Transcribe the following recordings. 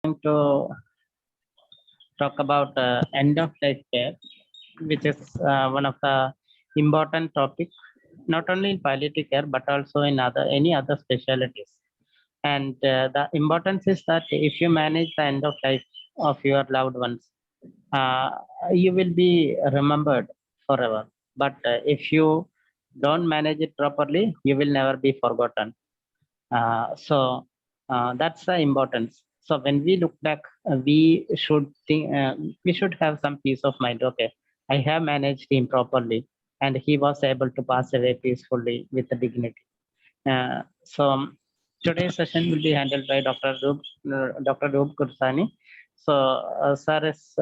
going to talk about end of life care, which is one of the important topics, not only in palliative care but also in other any other specialties. And the importance is that if you manage the end of life of your loved ones, uh, you will be remembered forever. But if you don't manage it properly, you will never be forgotten. So that's the importance. So when we look back, we should have some peace of mind. Okay, I have managed him properly, and he was able to pass away peacefully with the dignity. So today's session will be handled by Dr. Roop Kursani. So sir is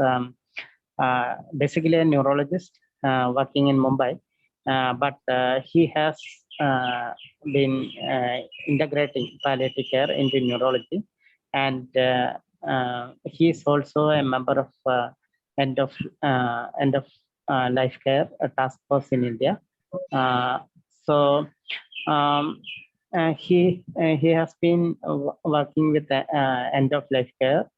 basically a neurologist working in Mumbai, but he has been integrating palliative care into neurology, and he is also a member of end of life care task force in India. Uh, so um, he has been working with end of life care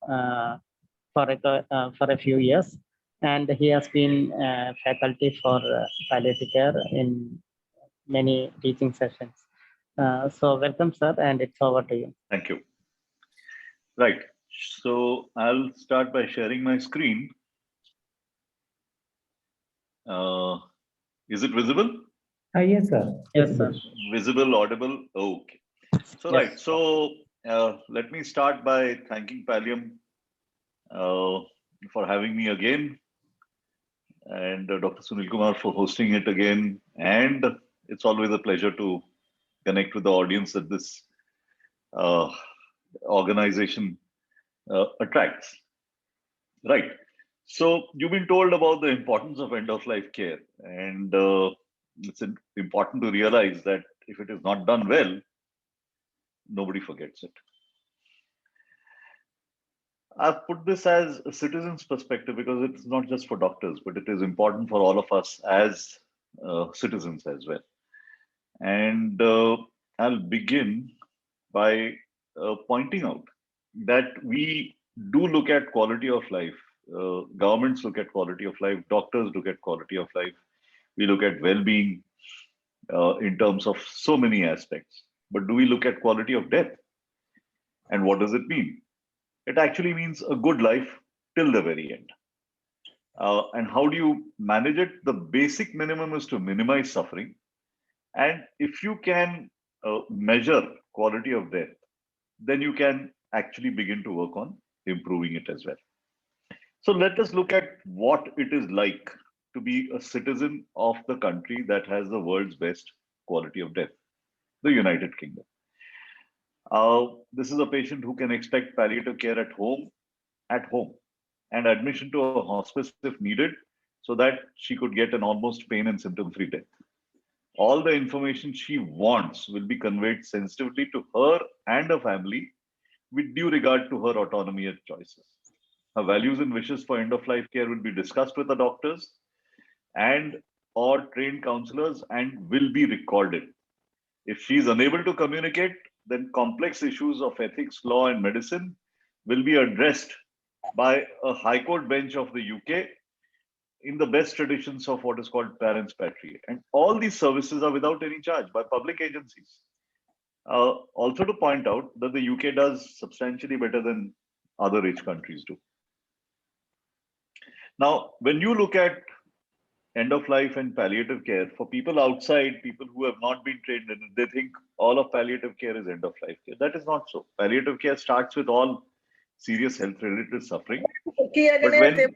for a few years, and he has been faculty for palliative care in many teaching sessions. So welcome, sir, and it's over to you. Thank you. Right. So I'll start by sharing my screen. Is it visible? Yes, sir. Yes, sir. Visible, audible. Okay. So Yes. right. So let me start by thanking Pallium for having me again, and Dr. Sunil Kumar for hosting it again. And it's always a pleasure to connect with the audience that this uh, organization attracts. Right. So you've been told about the importance of end of life care, and it's important to realize that if it is not done well, nobody forgets it. I've put this as a citizen's perspective because it's not just for doctors, but it is important for all of us as citizens as well. And I'll begin by pointing out that we do look at quality of life. Governments look at quality of life, doctors look at quality of life, we look at well-being in terms of so many aspects. But do we look at quality of death? And what does it mean? It actually means a good life till the very end. And how do you manage it? The basic minimum is to minimize suffering. And if you can measure quality of death, then you can actually begin to work on improving it as well. So let us look at what it is like to be a citizen of the country that has the world's best quality of death, the United Kingdom. This is a patient who can expect palliative care at home, and admission to a hospice if needed, so that she could get an almost pain and symptom-free death. All the information she wants will be conveyed sensitively to her and her family with due regard to her autonomy and choices. Her values and wishes for end-of-life care will be discussed with the doctors and or trained counselors and will be recorded. If she is unable to communicate, then complex issues of ethics, law, and medicine will be addressed by a High Court bench of the UK in the best traditions of what is called parens patriae. And all these services are without any charge by public agencies. Also to point out that the UK does substantially better than other rich countries do. Now, when you look at end of life and palliative care, for people outside, people who have not been trained in it, they think all of palliative care is end of life care. That is not so. Palliative care starts with all serious health related suffering. But when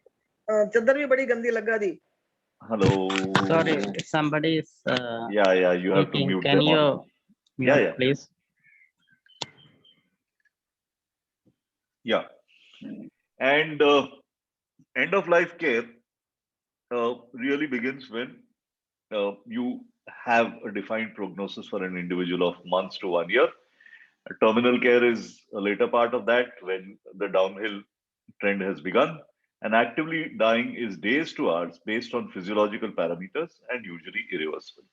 hello, Sorry, somebody is. Yeah, you have to mute Can them. you mute, please? Yeah, and end of life care really begins when you have a defined prognosis for an individual of months to 1 year. Terminal care is a later part of that when the downhill trend has begun. And actively dying is days to hours based on physiological parameters and usually irreversible.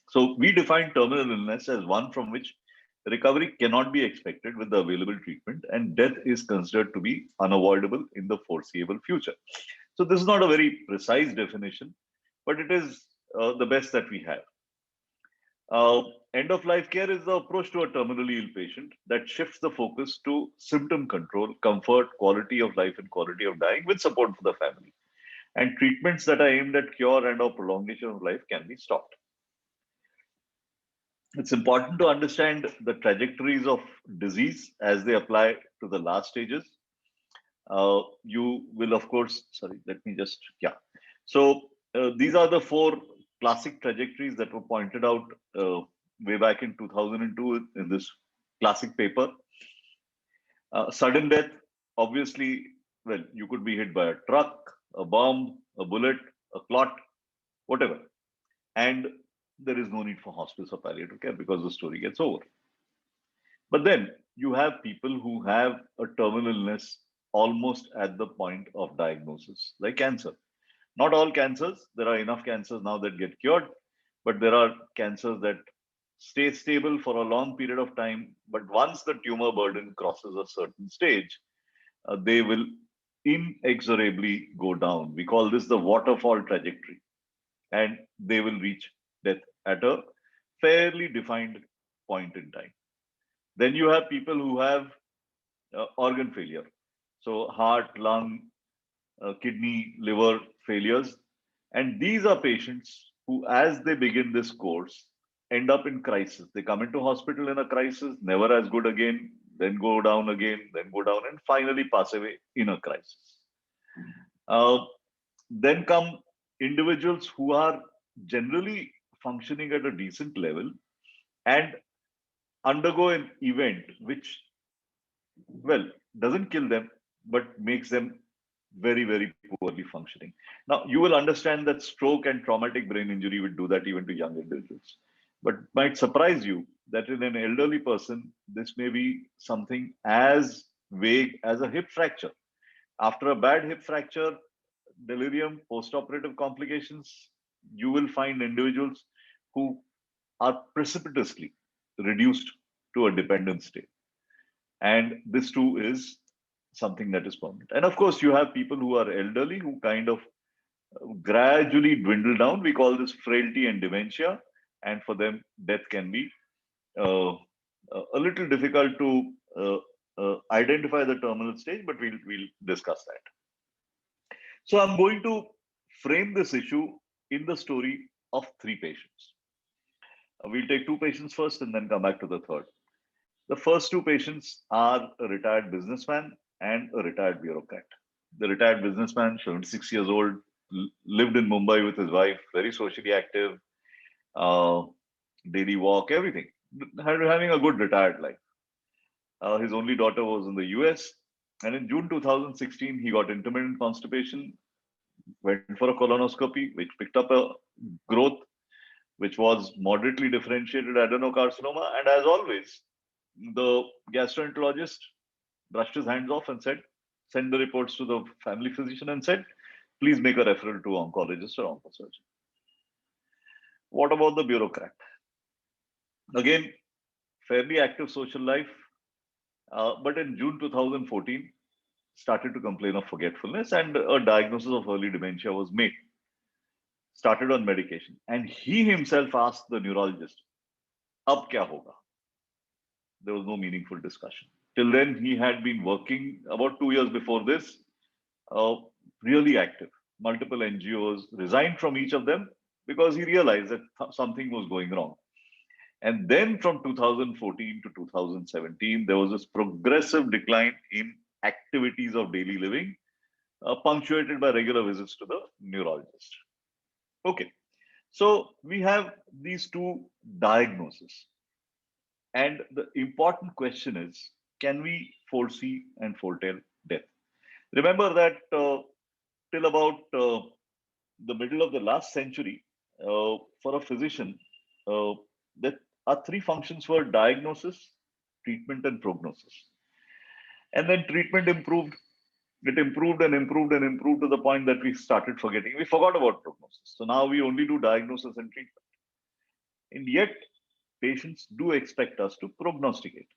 So we define terminal illness as one from which recovery cannot be expected with the available treatment, and death is considered to be unavoidable in the foreseeable future. So, this is not a very precise definition, but it is the best that we have. Uh, End of life care is the approach to a terminally ill patient that shifts the focus to symptom control, comfort, quality of life, and quality of dying with support for the family. And treatments that are aimed at cure and or prolongation of life can be stopped. It's important to understand the trajectories of disease as they apply to the last stages. You will, of course, sorry, let me just, yeah. So these are the four classic trajectories that were pointed out way back in 2002 in this classic paper. Sudden death, obviously, well, you could be hit by a truck, a bomb, a bullet, a clot, whatever. And there is no need for hospice or palliative care because the story gets over. But then you have people who have a terminal illness almost at the point of diagnosis, like cancer. Not all cancers, there are enough cancers now that get cured, but there are cancers that stay stable for a long period of time. But once the tumor burden crosses a certain stage, they will inexorably go down. We call this the waterfall trajectory, and they will reach death at a fairly defined point in time. Then you have people who have organ failure, so heart, lung, kidney, liver failures. And these are patients who, as they begin this course, end up in crisis. They come into hospital in a crisis, never as good again, then go down again, then go down, and finally pass away in a crisis. Uh, then come individuals who are generally functioning at a decent level and undergo an event which, well, doesn't kill them, but makes them very, very poorly functioning. Now, you will understand that stroke and traumatic brain injury will do that even to young individuals. But might surprise you that in an elderly person, this may be something as vague as a hip fracture. After a bad hip fracture, delirium, post-operative complications, you will find individuals who are precipitously reduced to a dependent state. And this too is something that is permanent. And of course, you have people who are elderly who kind of gradually dwindle down. We call this frailty and dementia. And for them, death can be uh, a little difficult to identify the terminal stage, but we'll discuss that. So I'm going to frame this issue in the story of three patients. We'll take two patients first and then come back to the third. The first two patients are a retired businessman and a retired bureaucrat. The retired businessman, 76 years old, lived in Mumbai with his wife, very socially active, uh, daily walk, everything, having a good retired life. His only daughter was in the US, and in June 2016, he got intermittent constipation, went for a colonoscopy, which picked up a growth which was moderately differentiated adenocarcinoma. And as always, the gastroenterologist brushed his hands off and said, send the reports to the family physician and said, please make a referral to oncologist or oncosurgeon. What about the bureaucrat? Again, fairly active social life, but in June 2014, started to complain of forgetfulness and a diagnosis of early dementia was made. Started on medication. And he himself asked the neurologist, ab kya hoga? There was no meaningful discussion. Till then, he had been working about 2 years before this, really active. Multiple NGOs, resigned from each of them because he realized that something was going wrong. And then from 2014 to 2017, there was this progressive decline in activities of daily living, punctuated by regular visits to the neurologist. Okay, so we have these two diagnoses. And the important question is, can we foresee and foretell death? Remember that till about the middle of the last century, for a physician, there are three functions for diagnosis, treatment, and prognosis. And then treatment improved. It improved and improved and improved to the point that we started forgetting. We forgot about prognosis. So now we only do diagnosis and treatment. And yet, patients do expect us to prognosticate.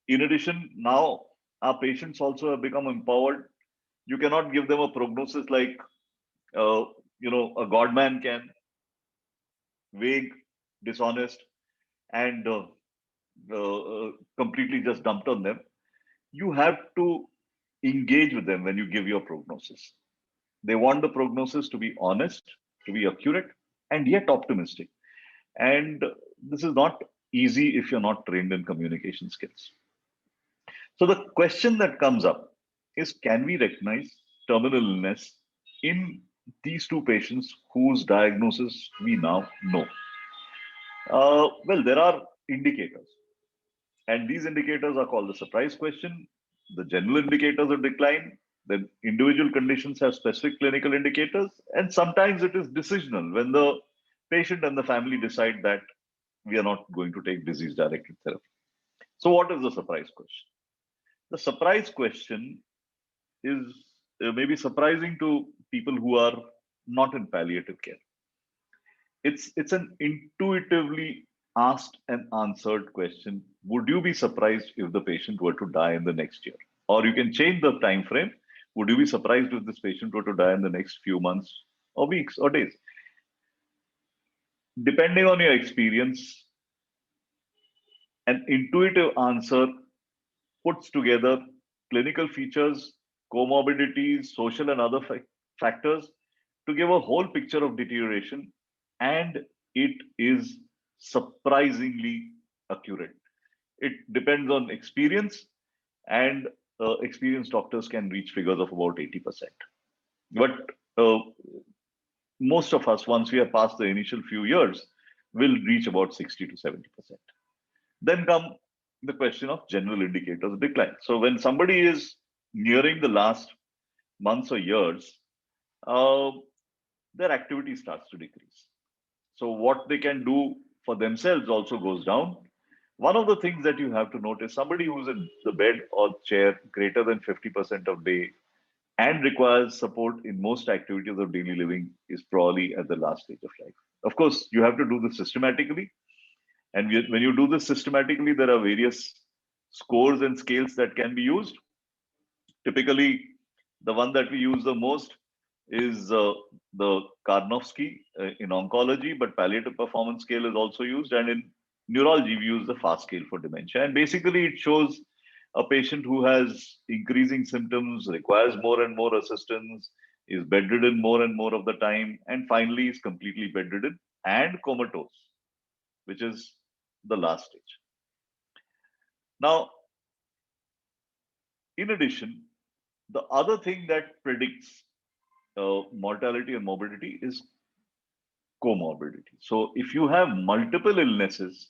In addition, now our patients also have become empowered. You cannot give them a prognosis like, uh, a godman can, vague, dishonest, and completely just dumped on them. You have to engage with them when you give your prognosis. They want the prognosis to be honest, to be accurate, and yet optimistic. And this is not easy if you're not trained in communication skills. So the question that comes up is, can we recognize terminal illness in these two patients whose diagnosis we now know? Well, there are indicators, and these indicators are called the surprise question, the general indicators of decline. The individual conditions have specific clinical indicators, and sometimes it is decisional when the patient and the family decide that we are not going to take disease directed therapy. So, what is the surprise question? The surprise question is maybe surprising to people who are not in palliative care. It's an intuitively asked and answered question. Would you be surprised if the patient were to die in the next year? Or you can change the time frame. Would you be surprised if this patient were to die in the next few months or weeks or days? Depending on your experience, an intuitive answer puts together clinical features, comorbidities, social and other factors to give a whole picture of deterioration, and it is surprisingly accurate. It depends on experience, and experienced doctors can reach figures of about 80%. But uh, most of us, once we are past the initial few years, will reach about 60 to 70%. Then come the question of general indicators of decline. So when somebody is nearing the last months or years, uh, their activity starts to decrease. So what they can do for themselves also goes down. One of the things that you have to notice, somebody who's in the bed or chair greater than 50% of day and requires support in most activities of daily living is probably at the last stage of life. Of course, you have to do this systematically. And when you do this systematically, there are various scores and scales that can be used. Typically, the one that we use the most is the Karnofsky in oncology, but palliative performance scale is also used. And in neurology, we use the FAST scale for dementia. And basically, it shows a patient who has increasing symptoms, requires more and more assistance, is bedridden more and more of the time, and finally is completely bedridden and comatose, which is the last stage. Now, in addition, the other thing that predicts mortality and morbidity is comorbidity. So, if you have multiple illnesses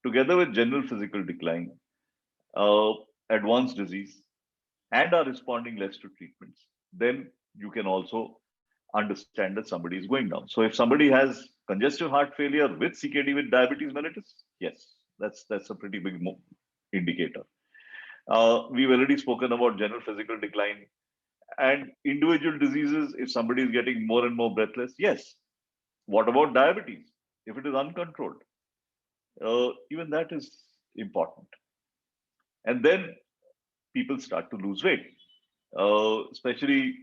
together with general physical decline, uh, advanced disease, and are responding less to treatments, then you can also understand that somebody is going down. So, if somebody has congestive heart failure with CKD with diabetes mellitus, yes, that's a pretty big indicator. We've already spoken about general physical decline and individual diseases. If somebody is getting more and more breathless, yes. What about diabetes? If it is uncontrolled, even that is important. And then people start to lose weight, especially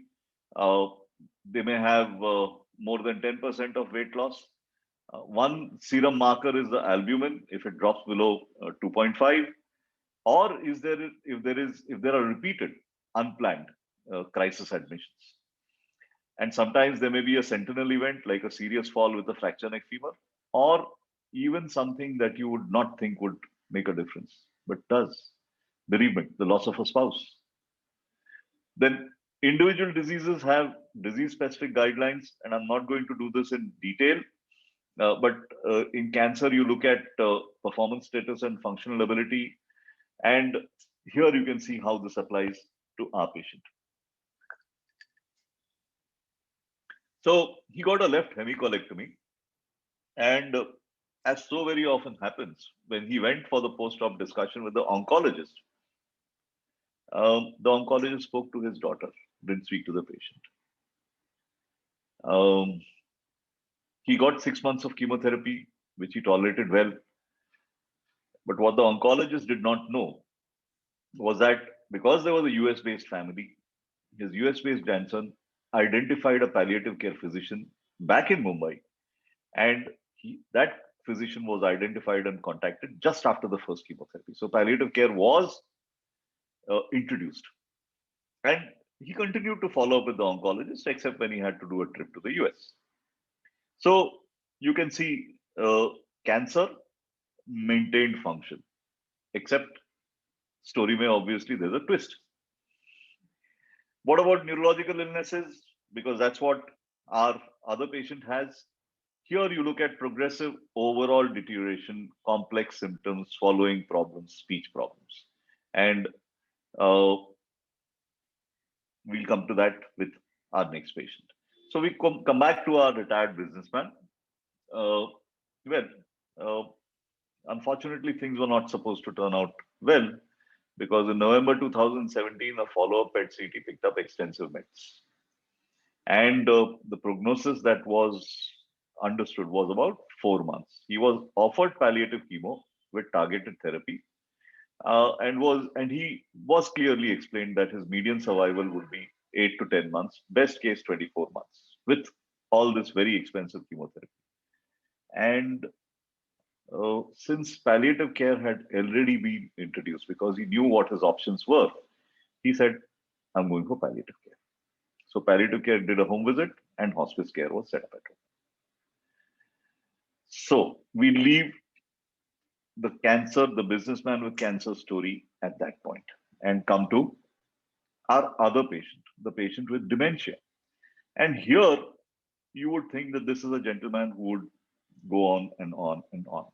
uh, they may have more than 10% of weight loss. One serum marker is the albumin. If it drops below 2.5, or is there if there are repeated unplanned crisis admissions, and sometimes there may be a sentinel event like a serious fall with a fracture neck femur, or even something that you would not think would make a difference but does: bereavement, the loss of a spouse. Then individual diseases have disease specific guidelines, and I'm not going to do this in detail, but in cancer you look at performance status and functional ability, and here you can see how this applies to our patient. So he got a left hemicolectomy, and as so very often happens, when he went for the post-op discussion with the oncologist, the oncologist spoke to his daughter, didn't speak to the patient. He got 6 months of chemotherapy. which he tolerated well. But what the oncologist did not know was that because there was a US based family, his US based grandson identified a palliative care physician back in Mumbai, and that physician was identified and contacted just after the first chemotherapy. So palliative care was introduced. And he continued to follow up with the oncologist, except when he had to do a trip to the US. So you can see cancer maintained function, except story may obviously there's a twist. What about neurological illnesses? Because that's what our other patient has. Here you look at progressive overall deterioration, complex symptoms, swallowing problems, speech problems. And we'll come to that with our next patient. So we come back to our retired businessman. Well, uh, unfortunately, things were not supposed to turn out well because in November 2017, a follow-up PET CT picked up extensive mets. And the prognosis that was understood was about 4 months. He was offered palliative chemo with targeted therapy, and he was clearly explained that his median survival would be 8 to 10 months, best case 24 months, with all this very expensive chemotherapy. And since palliative care had already been introduced, because he knew what his options were, he said, "I'm going for palliative care." So palliative care did a home visit, and hospice care was set up at home. So we leave the businessman with cancer story at that point, and come to our other patient, the patient with dementia. And here you would think that this is a gentleman who would go on and on and on.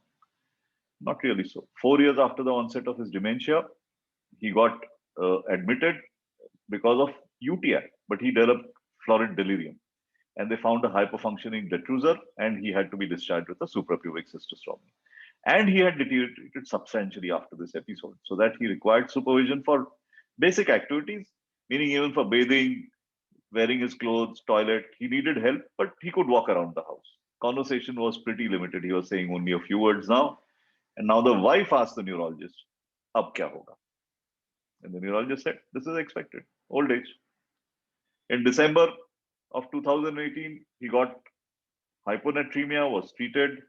Not really so. 4 years after the onset of his dementia, he got admitted because of UTI, but he developed florid delirium. And they found a hyperfunctioning detrusor, and he had to be discharged with a suprapubic cystostomy. And he had deteriorated substantially after this episode, so that he required supervision for basic activities, meaning even for bathing, wearing his clothes, toilet. He needed help, but he could walk around the house. Conversation was pretty limited. He was saying only a few words now. And now the wife asked the neurologist, "Ab kya hoga?" And the neurologist said, "This is expected, old age." In December of 2018, he got hyponatremia, was treated,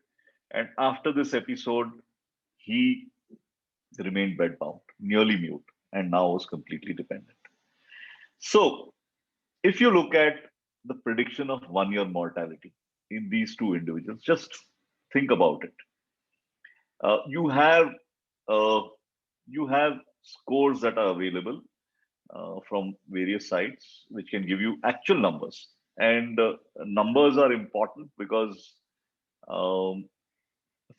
and after this episode, he remained bedbound, nearly mute, and now was completely dependent. So, if you look at the prediction of 1 year mortality in these two individuals, just think about it. Uh, you have uh, you have scores that are available from various sites, which can give you actual numbers. And numbers are important because um,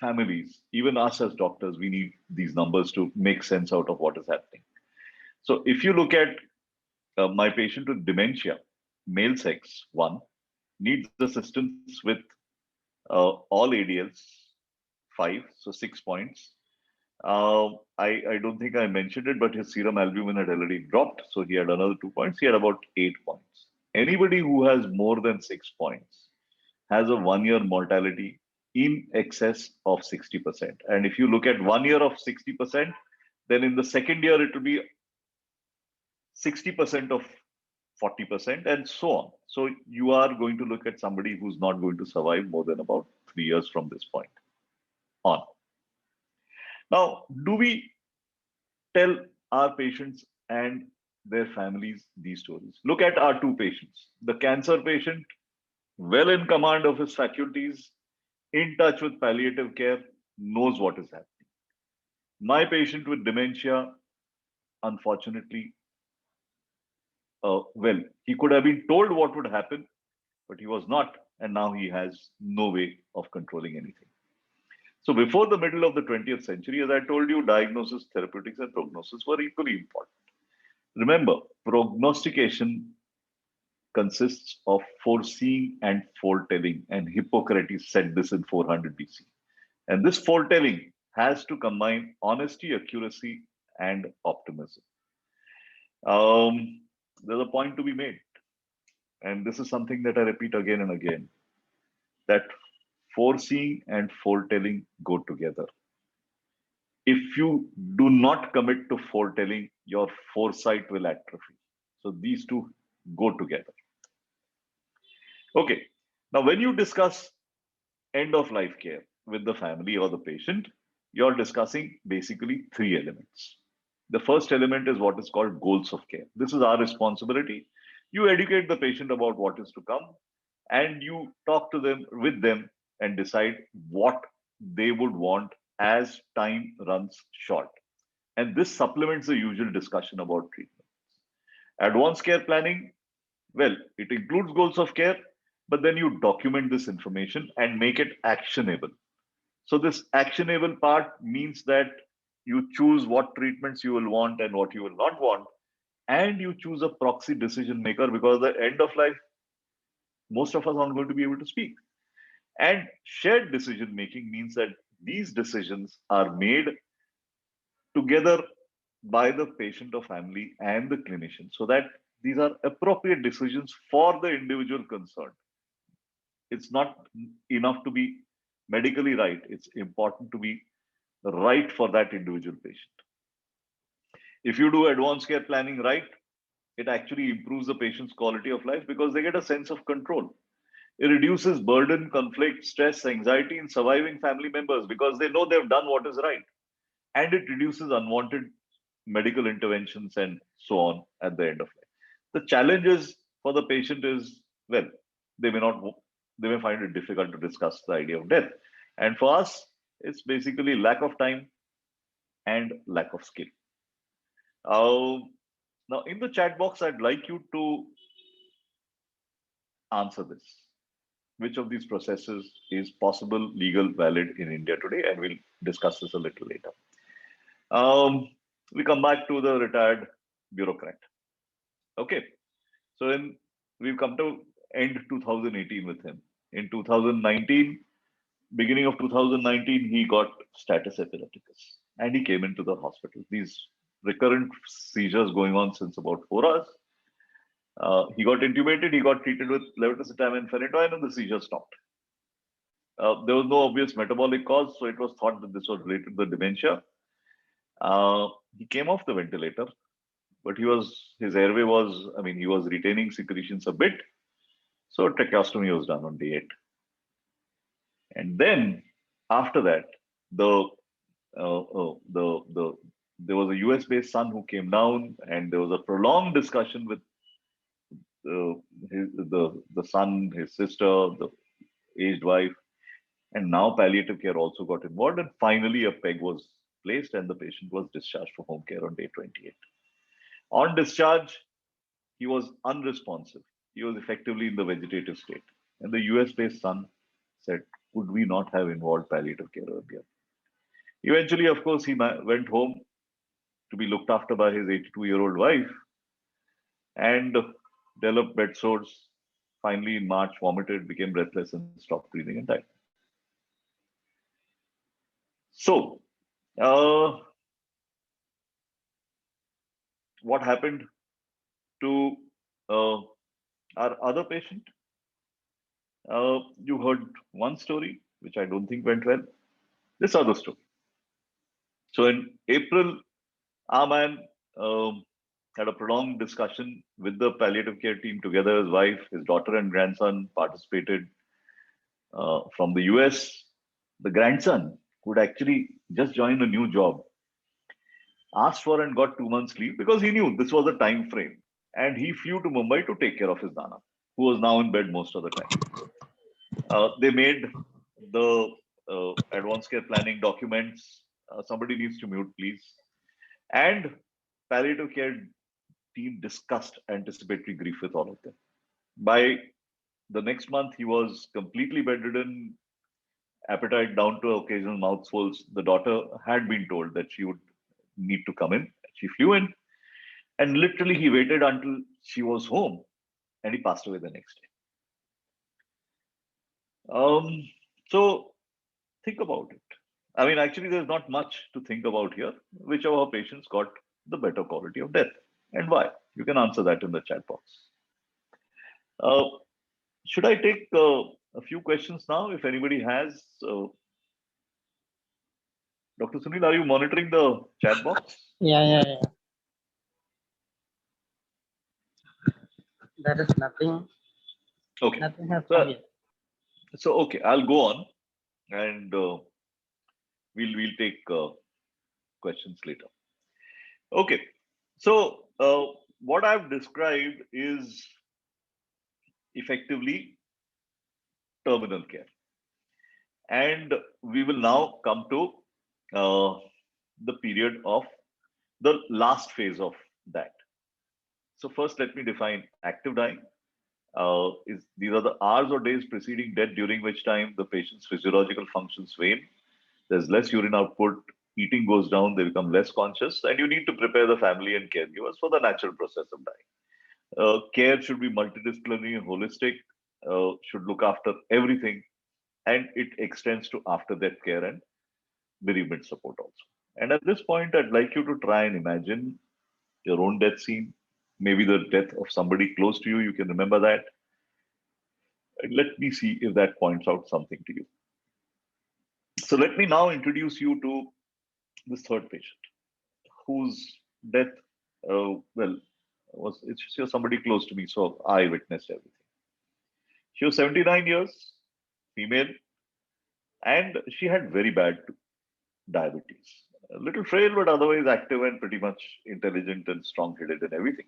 families, even us as doctors, we need these numbers to make sense out of what is happening. So if you look at my patient with dementia, male sex, one, needs assistance with all ADLs, five, so 6 points. I don't think I mentioned it, but his serum albumin had already dropped, so he had another 2 points. He had about 8 points. Anybody who has more than 6 points has a 1 year mortality in excess of 60%. And if you look at 1 year of 60%, then in the second year it will be 60% of 40%, and so on. So you are going to look at somebody who's not going to survive more than about 3 years from this point on. Now, do we tell our patients and their families these stories? Look at our two patients. The cancer patient, well in command of his faculties, in touch with palliative care, knows what is happening. My patient with dementia, unfortunately, well, he could have been told what would happen, but he was not, and now he has no way of controlling anything. So before the middle of the 20th century, as I told you, diagnosis, therapeutics, and prognosis were equally important. Remember, prognostication consists of foreseeing and foretelling, and Hippocrates said this in 400 BC. And this foretelling has to combine honesty, accuracy, and optimism. There's a point to be made, and this is something that I repeat again and again, that foreseeing and foretelling go together. If you do not commit to foretelling, your foresight will atrophy. So these two go together. Okay. Now, when you discuss end of life care with the family or the patient, you're discussing basically three elements. The first element is what is called goals of care. This is our responsibility. You educate the patient about what is to come, and you talk to them with them and decide what they would want as time runs short. And this supplements the usual discussion about treatment. Advanced care planning, well, it includes goals of care, but then you document this information and make it actionable. So, this actionable part means that you choose what treatments you will want and what you will not want, and you choose a proxy decision maker, because at the end of life, most of us aren't going to be able to speak. And shared decision making means that these decisions are made together by the patient or family and the clinician, so that these are appropriate decisions for the individual concerned. It's not enough to be medically right, it's important to be right for that individual patient. If you do advanced care planning right, it actually improves the patient's quality of life because they get a sense of control. It reduces burden, conflict, stress, anxiety in surviving family members because they know they've done what is right. And it reduces unwanted medical interventions and so on at the end of life. The challenges for the patient is, well, they may not, they may find it difficult to discuss the idea of death. And for us, it's basically lack of time and lack of skill. Uh, Now, in the chat box, I'd like you to answer this. Which of these processes is possible, legal, valid in India today? And we'll discuss this a little later. We come back to the retired bureaucrat. Okay. So we've come to end 2018 with him. In 2019, beginning of 2019, he got status epilepticus and he came into the hospital. These recurrent seizures going on since about 4 hours. He got intubated, he got treated with levetiracetam phenytoin, and the seizure stopped. There was no obvious metabolic cause, so it was thought that this was related to the dementia. He came off the ventilator, but his airway was, I mean, he was retaining secretions a bit. So tracheostomy was done on day 8. And then after that, there was a US-based son who came down, and there was a prolonged discussion with the son, his sister, the aged wife, and now palliative care also got involved. And finally, a peg was placed, and the patient was discharged for home care on day 28. On discharge, he was unresponsive. He was effectively in the vegetative state. And the US-based son said, "Could we not have involved palliative care earlier?" Eventually, of course, he went home to be looked after by his 82-year-old wife and developed bed sores. Finally, in March, vomited, became breathless, and stopped breathing and died. So, what happened to our other patient? You heard one story, which I don't think went well. This other story. So, in April, our man had a prolonged discussion with the palliative care team together. His wife, his daughter, and grandson participated from the US. The grandson could actually just join a new job, asked for and got 2 months leave because he knew this was a time frame. And he flew to Mumbai to take care of his Nana, who was now in bed most of the time. They made the advanced care planning documents. Somebody needs to mute, please. And palliative care team discussed anticipatory grief with all of them. By the next month, he was completely bedridden, appetite down to occasional mouthfuls. The daughter had been told that she would need to come in. She flew in, and literally he waited until she was home, and he passed away the next day. So think about it. I mean, actually, there's not much to think about here. Which of our patients got the better quality of death, and why? You can answer that in the chat box. Should I take a few questions now. If anybody has, Dr. Sunil, are you monitoring the chat box? Yeah. There is nothing. Okay. Nothing has So, come yet. okay, I'll go on, and we'll take questions later. Okay. So, what I've described is effectively terminal care, and we will now come to the period of the last phase of that. So, first, let me define active dying. Is these are the hours or days preceding death during which time the patient's physiological functions wane. There's less urine output, eating goes down, they become less conscious, and you need to prepare the family and caregivers for the natural process of dying. Care should be multidisciplinary and holistic, should look after everything, and it extends to after death care and bereavement support also. And at this point, I'd like you to try and imagine your own death scene, maybe the death of somebody close to you. You can remember that. And let me see if that points out something to you. So let me now introduce you to this third patient, whose death, well, it's just somebody close to me, so I witnessed everything. She was 79 years, female, and she had very bad diabetes. A little frail, but otherwise active and pretty much intelligent and strong-headed and everything.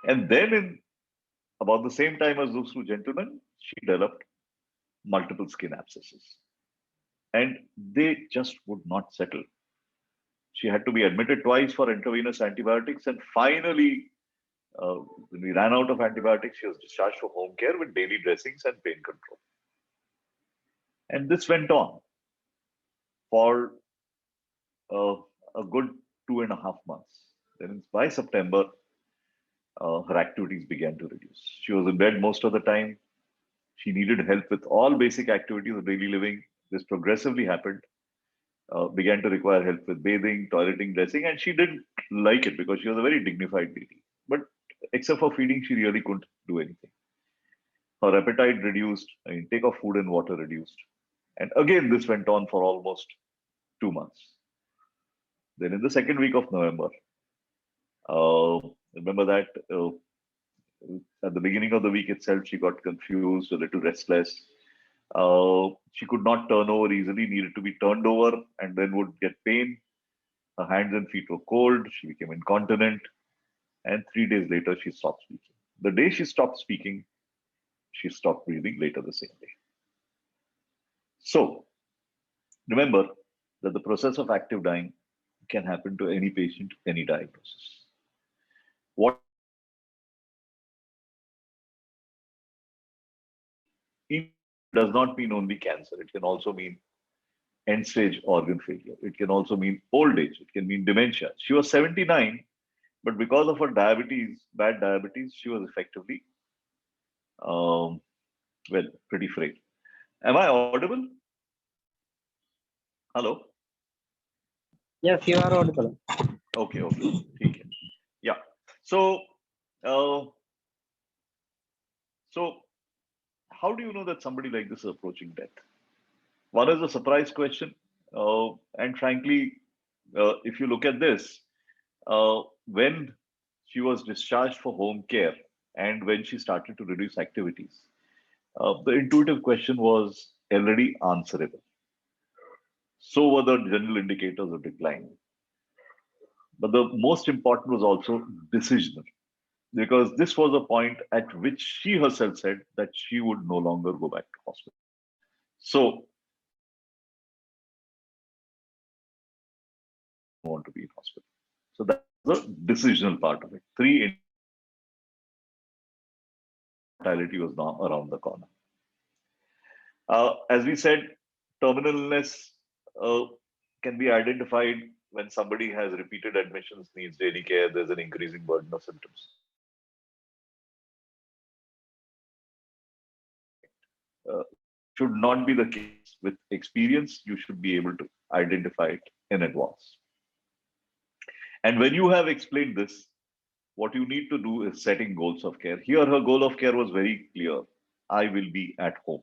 And then, in about the same time as those two gentlemen, she developed multiple skin abscesses, and they just would not settle. She had to be admitted twice for intravenous antibiotics, and finally, when we ran out of antibiotics, she was discharged for home care with daily dressings and pain control. And this went on for uh, a good 2.5 months. Then by September, her activities began to reduce. She was in bed most of the time. She needed help with all basic activities of daily living. This progressively happened, began to require help with bathing, toileting, dressing, and she didn't like it because she was a very dignified lady. But except for feeding, she really couldn't do anything. Her appetite reduced, her intake of food and water reduced. And again, this went on for almost 2 months. Then in the second week of November, remember that at the beginning of the week itself, she got confused, a little restless. She could not turn over easily, needed to be turned over, and then would get pain. Her hands and feet were cold. She became incontinent. And 3 days later, she stopped speaking. The day she stopped speaking, she stopped breathing later the same day. So, remember that the process of active dying can happen to any patient, any diagnosis. What does not mean only cancer. It can also mean end stage organ failure. It can also mean old age. It can mean dementia. She was 79, but because of her diabetes, bad diabetes, she was effectively, well, pretty frail. Am I audible? Hello? Yes, you are audible. Okay. Okay. Yeah. So, uh, so how do you know that somebody like this is approaching death? One is a surprise question. And frankly, if you look at this, when she was discharged for home care and when she started to reduce activities, the intuitive question was already answerable. So were the general indicators of decline. But the most important was also decisional, because this was a point at which she herself said that she would no longer go back to hospital. So, want to be in hospital. So that's the decisional part of it. Three, mortality was now around the corner. As we said, terminal illness can be identified when somebody has repeated admissions, needs daily care, there's an increasing burden of symptoms. Should not be the case. With experience, you should be able to identify it in advance. And when you have explained this, what you need to do is setting goals of care. Here, her goal of care was very clear. I will be at home.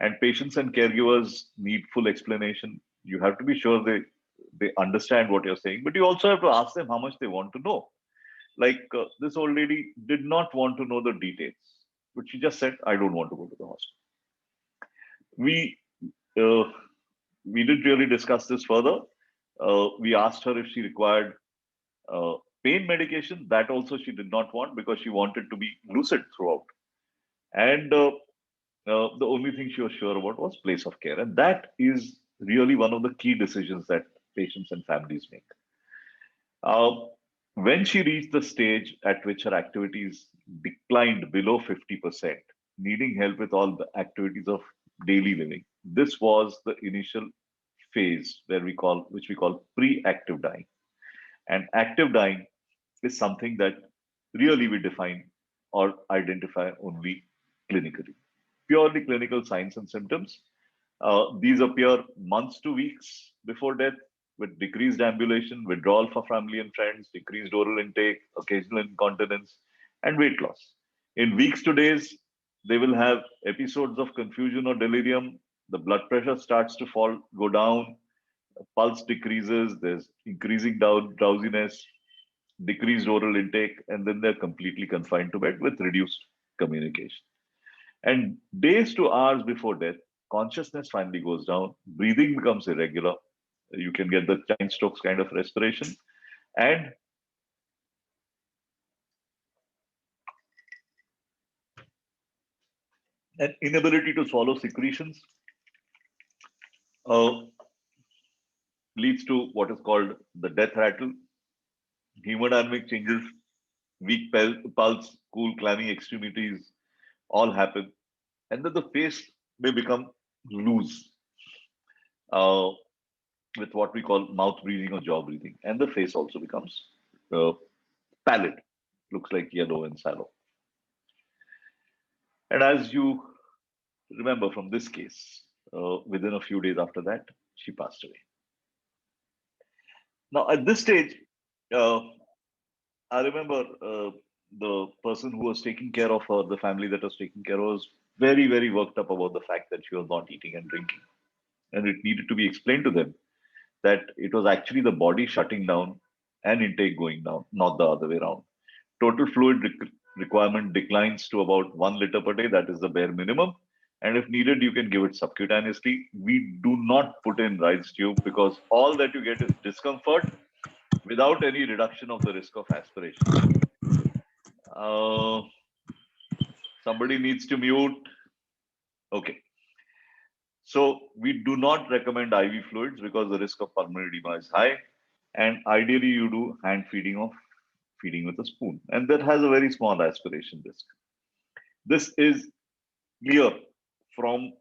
And patients and caregivers need full explanation. You have to be sure they understand what you're saying, but you also have to ask them how much they want to know. Like this old lady did not want to know the details, but she just said, "I don't want to go to the hospital." We uh, we didn't really discuss this further. We asked her if she required uh, pain medication. That also she did not want because she wanted to be lucid throughout. And the only thing she was sure about was place of care. And that is really one of the key decisions that patients and families make. Uh, when she reached the stage at which her activities declined below 50%, needing help with all the activities of daily living, this was the initial phase which we call pre-active dying. And active dying is something that really we define or identify only clinically. Purely clinical signs and symptoms. These appear months to weeks before death with decreased ambulation, withdrawal for family and friends, decreased oral intake, occasional incontinence, and weight loss. In weeks to days, they will have episodes of confusion or delirium. The blood pressure starts to go down, pulse decreases, there's increasing drowsiness, decreased oral intake, and then they're completely confined to bed with reduced communication. And days to hours before death, consciousness finally goes down, breathing becomes irregular. You can get the Chine-Stokes kind of respiration, and an inability to swallow secretions uh, leads to what is called the death rattle. Hemodynamic changes, weak pulse, cool, clammy extremities, all happen. And then the face may become loose uh, with what we call mouth breathing or jaw breathing. And the face also becomes uh, pallid, looks like yellow and sallow. And as you remember from this case, within a few days after that, she passed away. Now, at this stage, uh, I remember the person who was taking care of her, the family that was taking care of her, was very, very worked up about the fact that she was not eating and drinking. And it needed to be explained to them that it was actually the body shutting down and intake going down, not the other way around. Total fluid requirement declines to about 1 liter per day. That is the bare minimum. And if needed, you can give it subcutaneously. We do not put in RISE tube because all that you get is discomfort without any reduction of the risk of aspiration. Uh, somebody needs to mute. Okay. So we do not recommend IV fluids because the risk of pulmonary edema is high. And ideally, you do hand feeding of feeding with a spoon. And that has a very small aspiration risk. This is clear from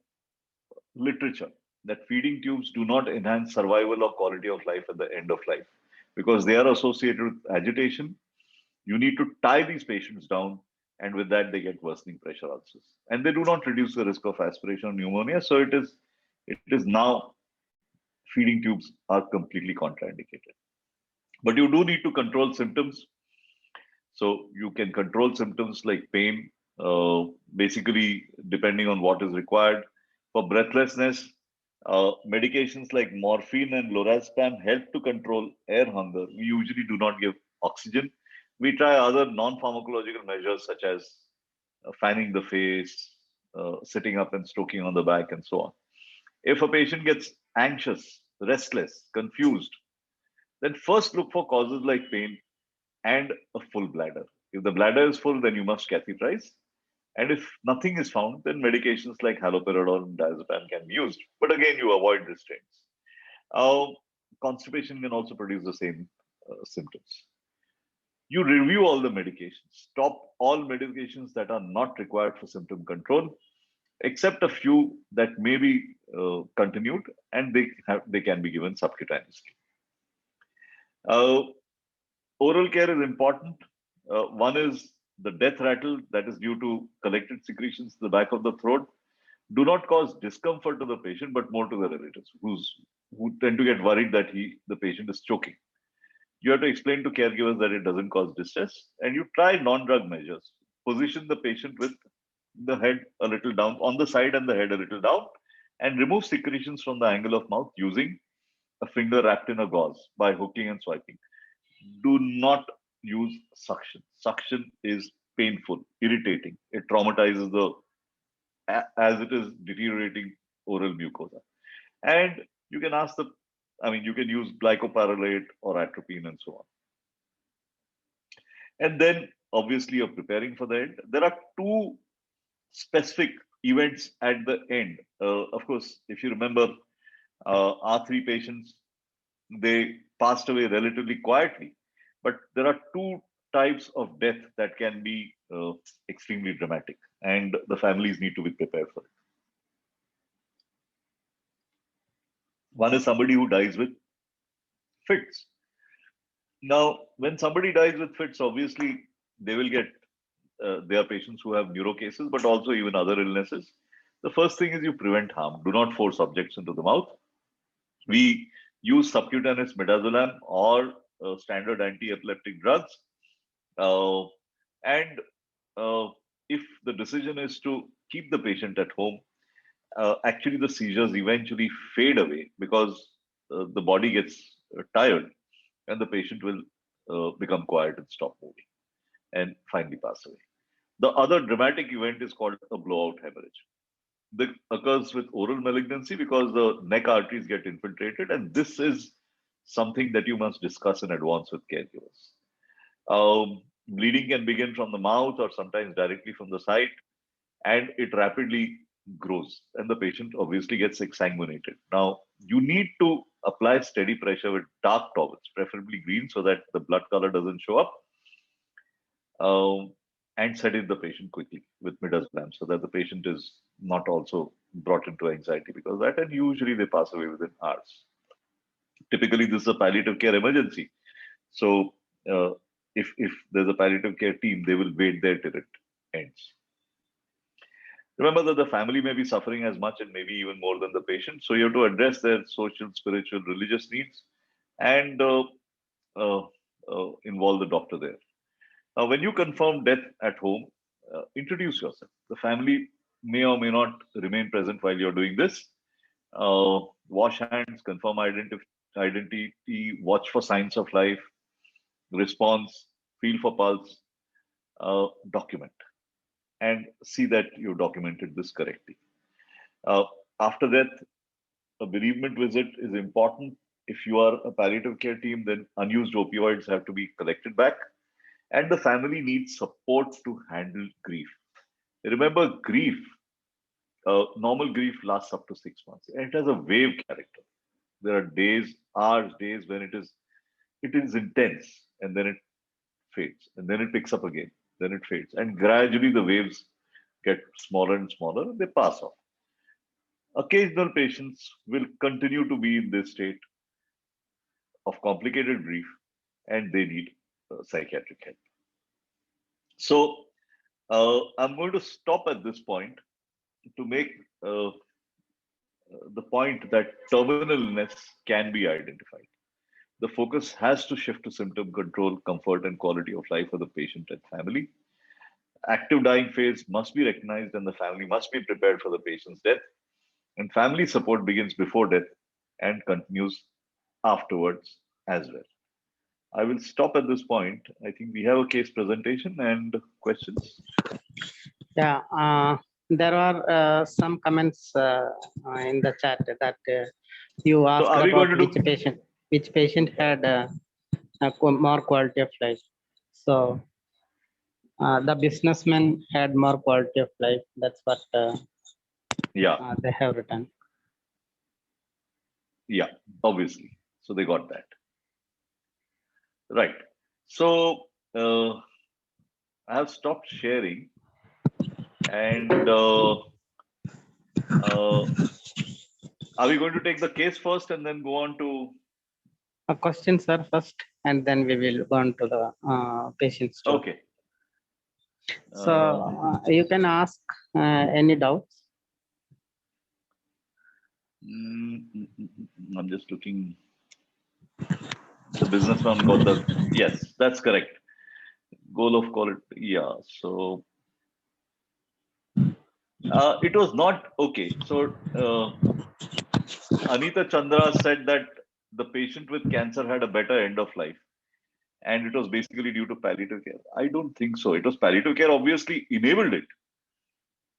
literature that feeding tubes do not enhance survival or quality of life at the end of life because they are associated with agitation. You need to tie these patients down, and with that, they get worsening pressure ulcers. And they do not reduce the risk of aspiration or pneumonia. So it is now feeding tubes are completely contraindicated. But you do need to control symptoms. So you can control symptoms like pain, basically depending on what is required. For breathlessness, medications like morphine and lorazepam help to control air hunger. We usually do not give oxygen. We try other non-pharmacological measures such as fanning the face, sitting up and stroking on the back, and so on. If a patient gets anxious, restless, confused, then first look for causes like pain and a full bladder. If the bladder is full, then you must catheterize. And if nothing is found, then medications like haloperidol and diazepam can be used. But again, you avoid restraints. Uh, Constipation can also produce the same symptoms. You review all the medications, stop all medications that are not required for symptom control, except a few that may be continued, and they can be given subcutaneously. Uh, Oral care is important. One is the death rattle that is due to collected secretions in the back of the throat. Do not cause discomfort to the patient, but more to the relatives who tend to get worried that the patient is choking. You have to explain to caregivers that it doesn't cause distress, and you try non-drug measures. Position the patient with the head a little down, on the side and the head a little down, and remove secretions from the angle of mouth using a finger wrapped in a gauze by hooking and swiping. Do not use suction. Suction is painful, irritating. It traumatizes as it is deteriorating oral mucosa. And you can ask you can use glycopyrrolate or atropine and so on. And then obviously you're preparing for the end. There are two specific events at the end. Of course, if you remember, our three patients, they passed away relatively quietly. But there are two types of death that can be extremely dramatic, and the families need to be prepared for it. One is somebody who dies with fits. Now, when somebody dies with fits, obviously they will get, there are patients who have neuro cases, but also even other illnesses. The first thing is you prevent harm. Do not force objects into the mouth. We use subcutaneous midazolam or standard anti-epileptic drugs. And if the decision is to keep the patient at home, actually the seizures eventually fade away because the body gets tired and the patient will become quiet and stop moving and finally pass away. The other dramatic event is called a blowout hemorrhage. This occurs with oral malignancy because the neck arteries get infiltrated, and this is something that you must discuss in advance with caregivers. Bleeding can begin from the mouth or sometimes directly from the side, and it rapidly grows, and the patient obviously gets exsanguinated. Now, you need to apply steady pressure with dark towels, preferably green, so that the blood color doesn't show up, and sedate the patient quickly with midazolam so that the patient is not also brought into anxiety because that, and usually they pass away within hours. Typically, this is a palliative care emergency. So, if there's a palliative care team, they will wait there till it ends. Remember that the family may be suffering as much and maybe even more than the patient. So you have to address their social, spiritual, religious needs and uh, involve the doctor there. Now, when you confirm death at home, introduce yourself. The family may or may not remain present while you're doing this. Wash hands, confirm identity, watch for signs of life, response, feel for pulse, document, and see that you documented this correctly. Uh, After death, a bereavement visit is important. If you are a palliative care team, then unused opioids have to be collected back, and the family needs support to handle grief. Remember, normal grief lasts up to 6 months, and it has a wave character. There are days, hours, days when it is intense, and then it fades, and then it picks up again, then it fades, and gradually the waves get smaller and smaller, and they pass off. Occasional patients will continue to be in this state of complicated grief, and they need psychiatric help. So, I'm going to stop at this point to make the point that terminal illness can be identified. The focus has to shift to symptom control, comfort, and quality of life for the patient and family. Active dying phase must be recognized, and the family must be prepared for the patient's death. And family support begins before death and continues afterwards as well. I will stop at this point. I think we have a case presentation and questions. Yeah, there are some comments in the chat that you asked are we about going to do- which patient had more quality of life. So the businessman had more quality of life. That's what Yeah, they have written. yeah, obviously. So they got that. Right. So I have stopped sharing, and are we going to take the case first and then go on to Questions are first, and then we will go on to the patient's story. okay? So you can ask any doubts. I'm just looking. The businessman got the, yes, that's correct. Goal of quality. Yeah. So It was not okay. So Anita Chandra said that the patient with cancer had a better end of life, and it was basically due to palliative care. I don't think so. It was palliative care obviously enabled it,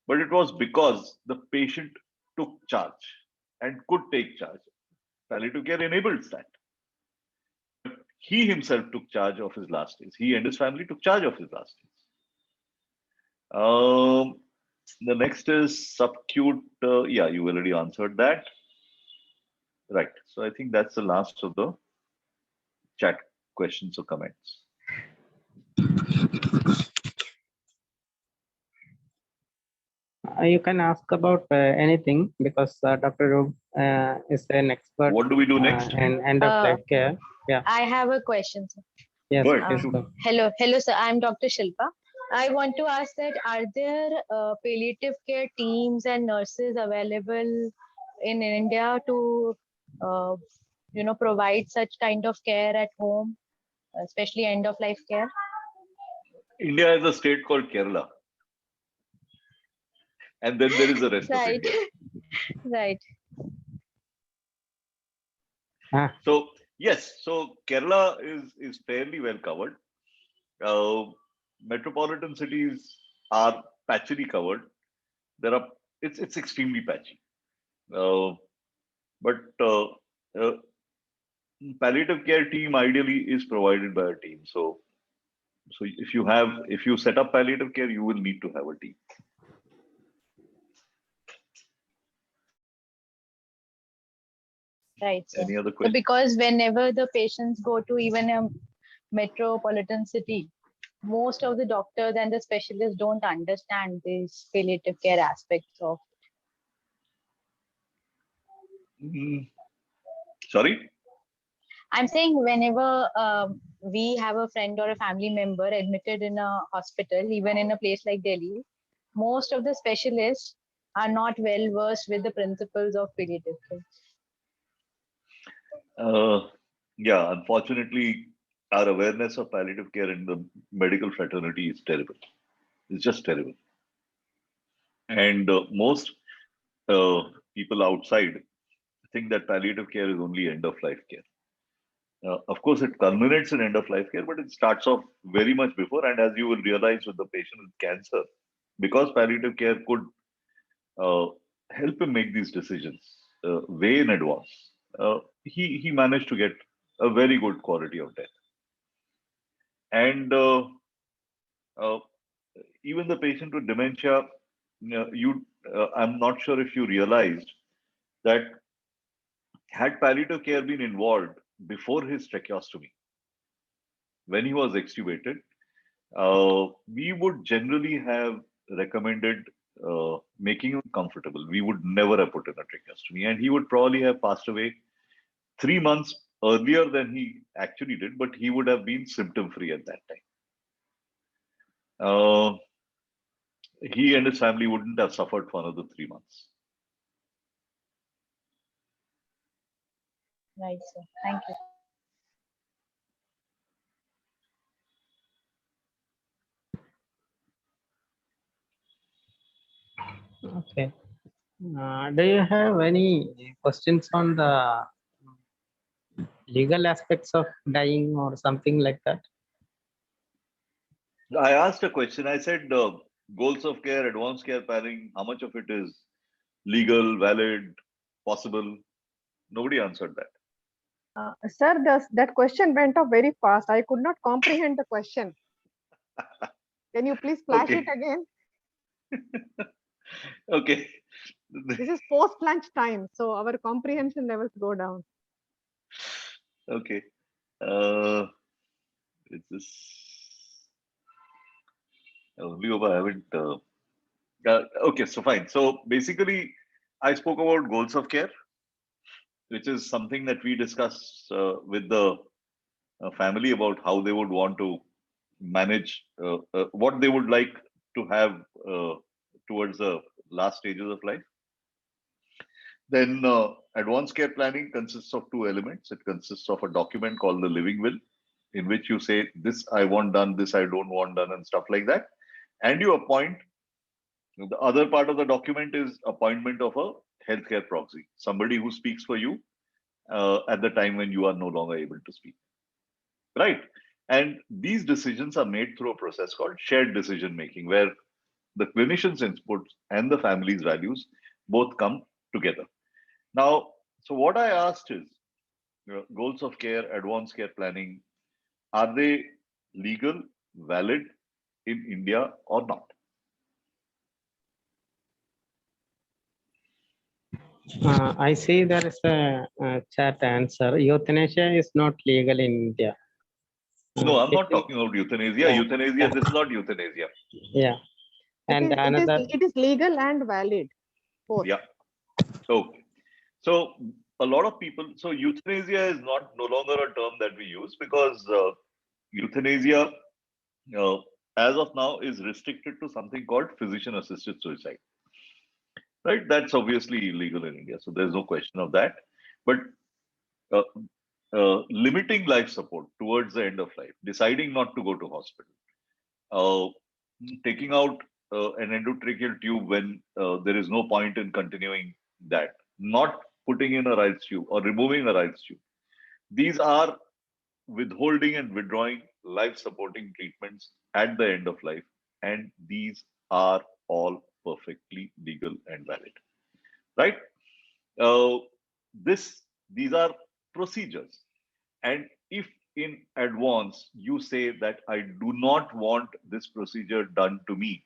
but it was because the patient took charge and could take charge. Palliative care enables that. He himself took charge of his last days. He and his family took charge of his last days. The next is subacute. Yeah, you already answered that. Right. So I think that's the last of the chat questions or comments. You can ask about anything because Dr. Rube is an expert What do we do next? in end of life care. Yeah. I have a question, sir. Yes, Go ahead, please shoot. go. Hello, sir. I'm Dr. Shilpa. I want to ask that are there palliative care teams and nurses available in India to, provide such kind of care at home, especially end of life care? India has a state called Kerala. And then there is the rest of Right, India. right. So yes, so Kerala is fairly well covered. Metropolitan cities are patchily covered. It's extremely patchy. But palliative care team ideally is provided by a team. So if you set up palliative care, you will need to have a team. Right, sir. Any other So questions? because whenever the patients go to even a metropolitan city, most of the doctors and the specialists don't understand these palliative care aspects of. Sorry? I'm saying whenever we have a friend or a family member admitted in a hospital, even in a place like Delhi, most of the specialists are not well versed with the principles of palliative care. Yeah, unfortunately, our awareness of palliative care in the medical fraternity is terrible. It's just terrible. And most people outside think that palliative care is only end of life care. Of course, it culminates in end of life care, but it starts off very much before. And as you will realize with the patient with cancer, because palliative care could help him make these decisions way in advance, he managed to get a very good quality of death. And uh, even the patient with dementia, I'm not sure if you realized that had palliative care been involved before his tracheostomy, when he was extubated, we would generally have recommended making him comfortable. We would never have put in a tracheostomy, and he would probably have passed away 3 months earlier than he actually did, but he would have been symptom free at that time. He and his family wouldn't have suffered for another 3 months. Right, sir. Thank you. Okay. Do you have any questions on the legal aspects of dying or something like that? I asked a question. I said, goals of care, advanced care planning, how much of it is legal, valid, possible? Nobody answered that. Sir, that question went up very fast. I could not comprehend the question. Can you please flash Okay. it again? Okay. This is post-lunch time, so our comprehension levels go down. Okay. It's this. Only over I haven't. Okay, so fine. So basically, I spoke about goals of care, which is something that we discuss with the family about how they would want to manage, what they would like to have towards the last stages of life. Then advanced care planning consists of two elements. It consists of a document called the living will, in which you say, this I want done, this I don't want done, and stuff like that. And you appoint The other part of the document is appointment of a healthcare proxy, somebody who speaks for you at the time when you are no longer able to speak. Right? And these decisions are made through a process called shared decision making, where the clinician's inputs and the family's values both come together. Now, so what I asked is, goals of care, advanced care planning, are they legal, valid in India or not? I see there is a chat answer. Euthanasia is not legal in India. No, I'm It not is- talking about euthanasia. Yeah. Euthanasia, this is not euthanasia. Yeah. And another, it is legal and valid. Both. Yeah. Okay. So a lot of people, so euthanasia is not no longer a term that we use because euthanasia, uh, as of now, is restricted to something called physician-assisted suicide. Right? That's obviously illegal in India, so there's no question of that. But uh, limiting life support towards the end of life, deciding not to go to hospital, uh, taking out an endotracheal tube when there is no point in continuing that, not putting in a Reitz tube or removing a Reitz tube. These are withholding and withdrawing life supporting treatments at the end of life, and these are all perfectly legal and valid. Right? Uh, these are procedures, and if in advance you say that I do not want this procedure done to me,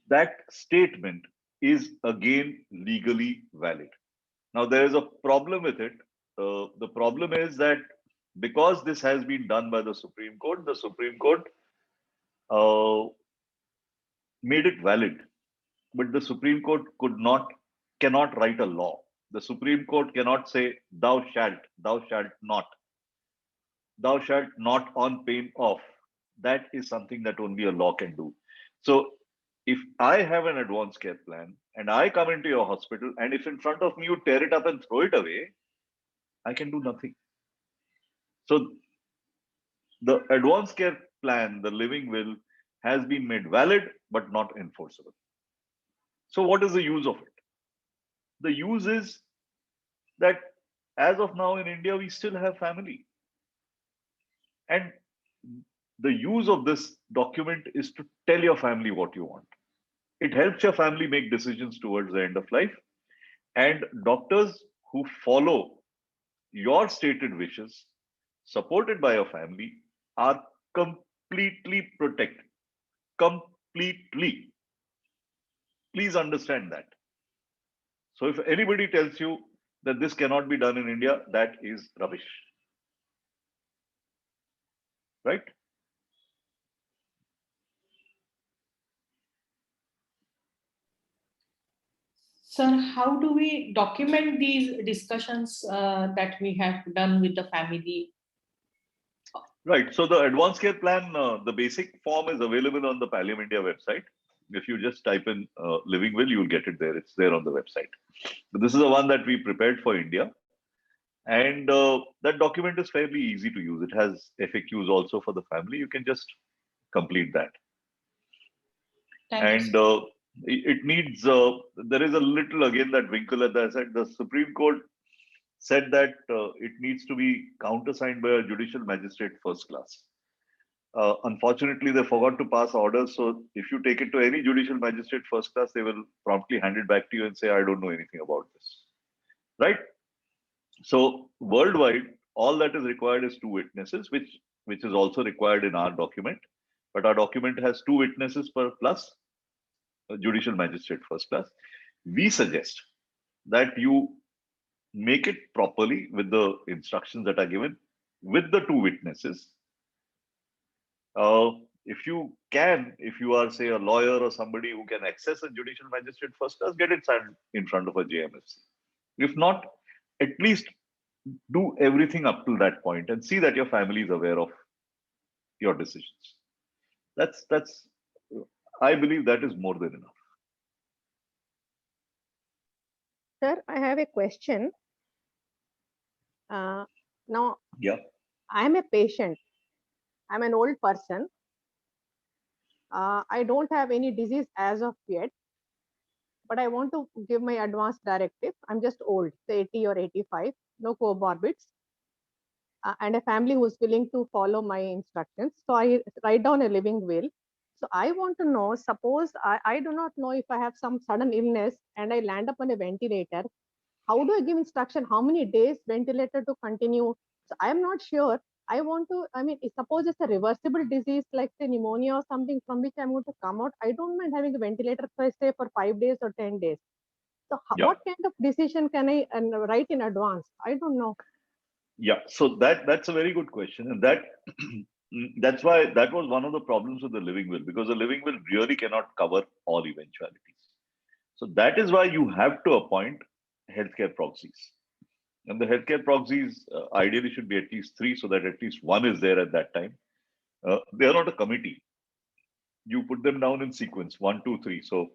that statement is again legally valid. Now, there is a problem with it. The problem is that because this has been done by the Supreme Court uh, made it valid, but the Supreme Court cannot write a law. The Supreme Court cannot say, thou shalt not, thou shalt not on pain of. That is something that only a law can do. So if I have an advanced care plan and I come into your hospital, and if in front of me you tear it up and throw it away, I can do nothing. So the advanced care plan, the living will, has been made valid but not enforceable. So what is the use of it? The use is that as of now in India, we still have family. And the use of this document is to tell your family what you want. It helps your family make decisions towards the end of life. And doctors who follow your stated wishes, supported by your family, are completely protected. Completely. Please understand that. So if anybody tells you that this cannot be done in India, that is rubbish. Right? Sir, how do we document these discussions that we have done with the family? Right. So the advanced care plan, the basic form is available on the Pallium India website. If you just type in living will, you'll get it there. It's there on the website. But this is the one that we prepared for India. And that document is fairly easy to use. It has FAQs also for the family. You can just complete that. Thank you, And it needs, there is a little, again, that wrinkle, as I said, the Supreme Court said that it needs to be countersigned by a judicial magistrate first class. Unfortunately, they forgot to pass orders. So if you take it to any judicial magistrate first class, they will promptly hand it back to you and say, I don't know anything about this. Right? So worldwide, all that is required is 2 witnesses, which is also required in our document. But our document has 2 witnesses per plus a judicial magistrate first class. We suggest that you make it properly with the instructions that are given with the 2 witnesses. If you can, if you are, say, a lawyer or somebody who can access a judicial magistrate first class, get it signed in front of a JMFC. If not, at least do everything up to that point and see that your family is aware of your decisions. That's I believe that is more than enough. Sir, I have a question. Now, Yeah. I'm a patient. I'm an old person. I don't have any disease as of yet, but I want to give my advance directive. I'm just old, say 80 or 85, no comorbids, and a family who's willing to follow my instructions. So I write down a living will. So I want to know, suppose I do not know if I have some sudden illness and I land up on a ventilator, how do I give instruction? How many days ventilator to continue? So I am not sure. I want to, I mean, suppose it's a reversible disease like say pneumonia or something from which I'm going to come out. I don't mind having a ventilator for say for 5 days or 10 days. So Yeah. what kind of decision can I write in advance? I don't know. Yeah, so that's a very good question, and that's why that was one of the problems with the living will, because the living will really cannot cover all eventualities. So that is why you have to appoint healthcare proxies, and the healthcare proxies ideally should be at least three, so that at least one is there at that time. They are not a committee. You put them down in sequence: 1, 2, 3. So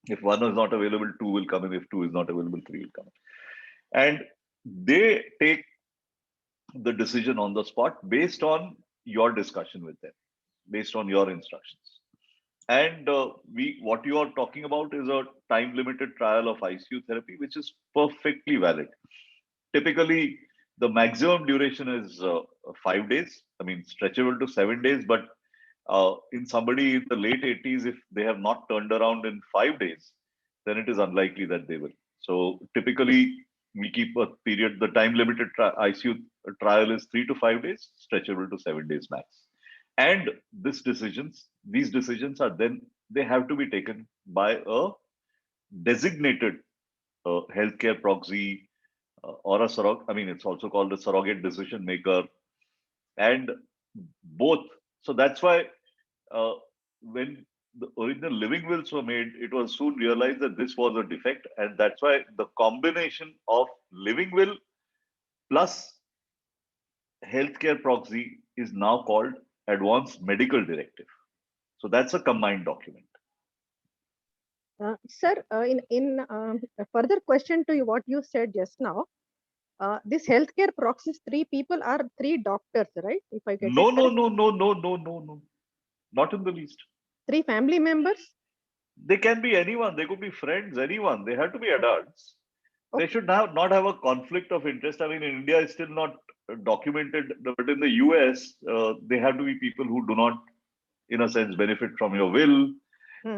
if one is not available, two will come in. If two is not available, three will come in, and they take the decision on the spot based on your discussion with them, based on your instructions. And what you are talking about is a time limited trial of ICU therapy, which is perfectly valid. Typically, the maximum duration is 5 days. I mean, stretchable to 7 days. But in somebody in the late 80s, if they have not turned around in 5 days, then it is unlikely that they will. So typically, we keep a period. The time limited ICU trial is 3 to 5 days, stretchable to 7 days max. And these decisions are then, they have to be taken by a designated healthcare proxy or a surrogate. I mean, it's also called a surrogate decision maker. And both. So that's why when the original living wills were made, it was soon realized that this was a defect. And that's why the combination of living will plus healthcare proxy is now called advanced medical directive. So that's a combined document. Sir, in a further question to you, what you said just now, this healthcare proxies, 3 people are 3 doctors, right? If I get No, it no, correct. no, no, no, no, no, no. Not in the least. 3 family members? They can be anyone. They could be friends, anyone. They have to be adults. They Okay. should not have a conflict of interest. I mean, in India, it's still not documented, but in the US, they have to be people who do not, in a sense, benefit from your will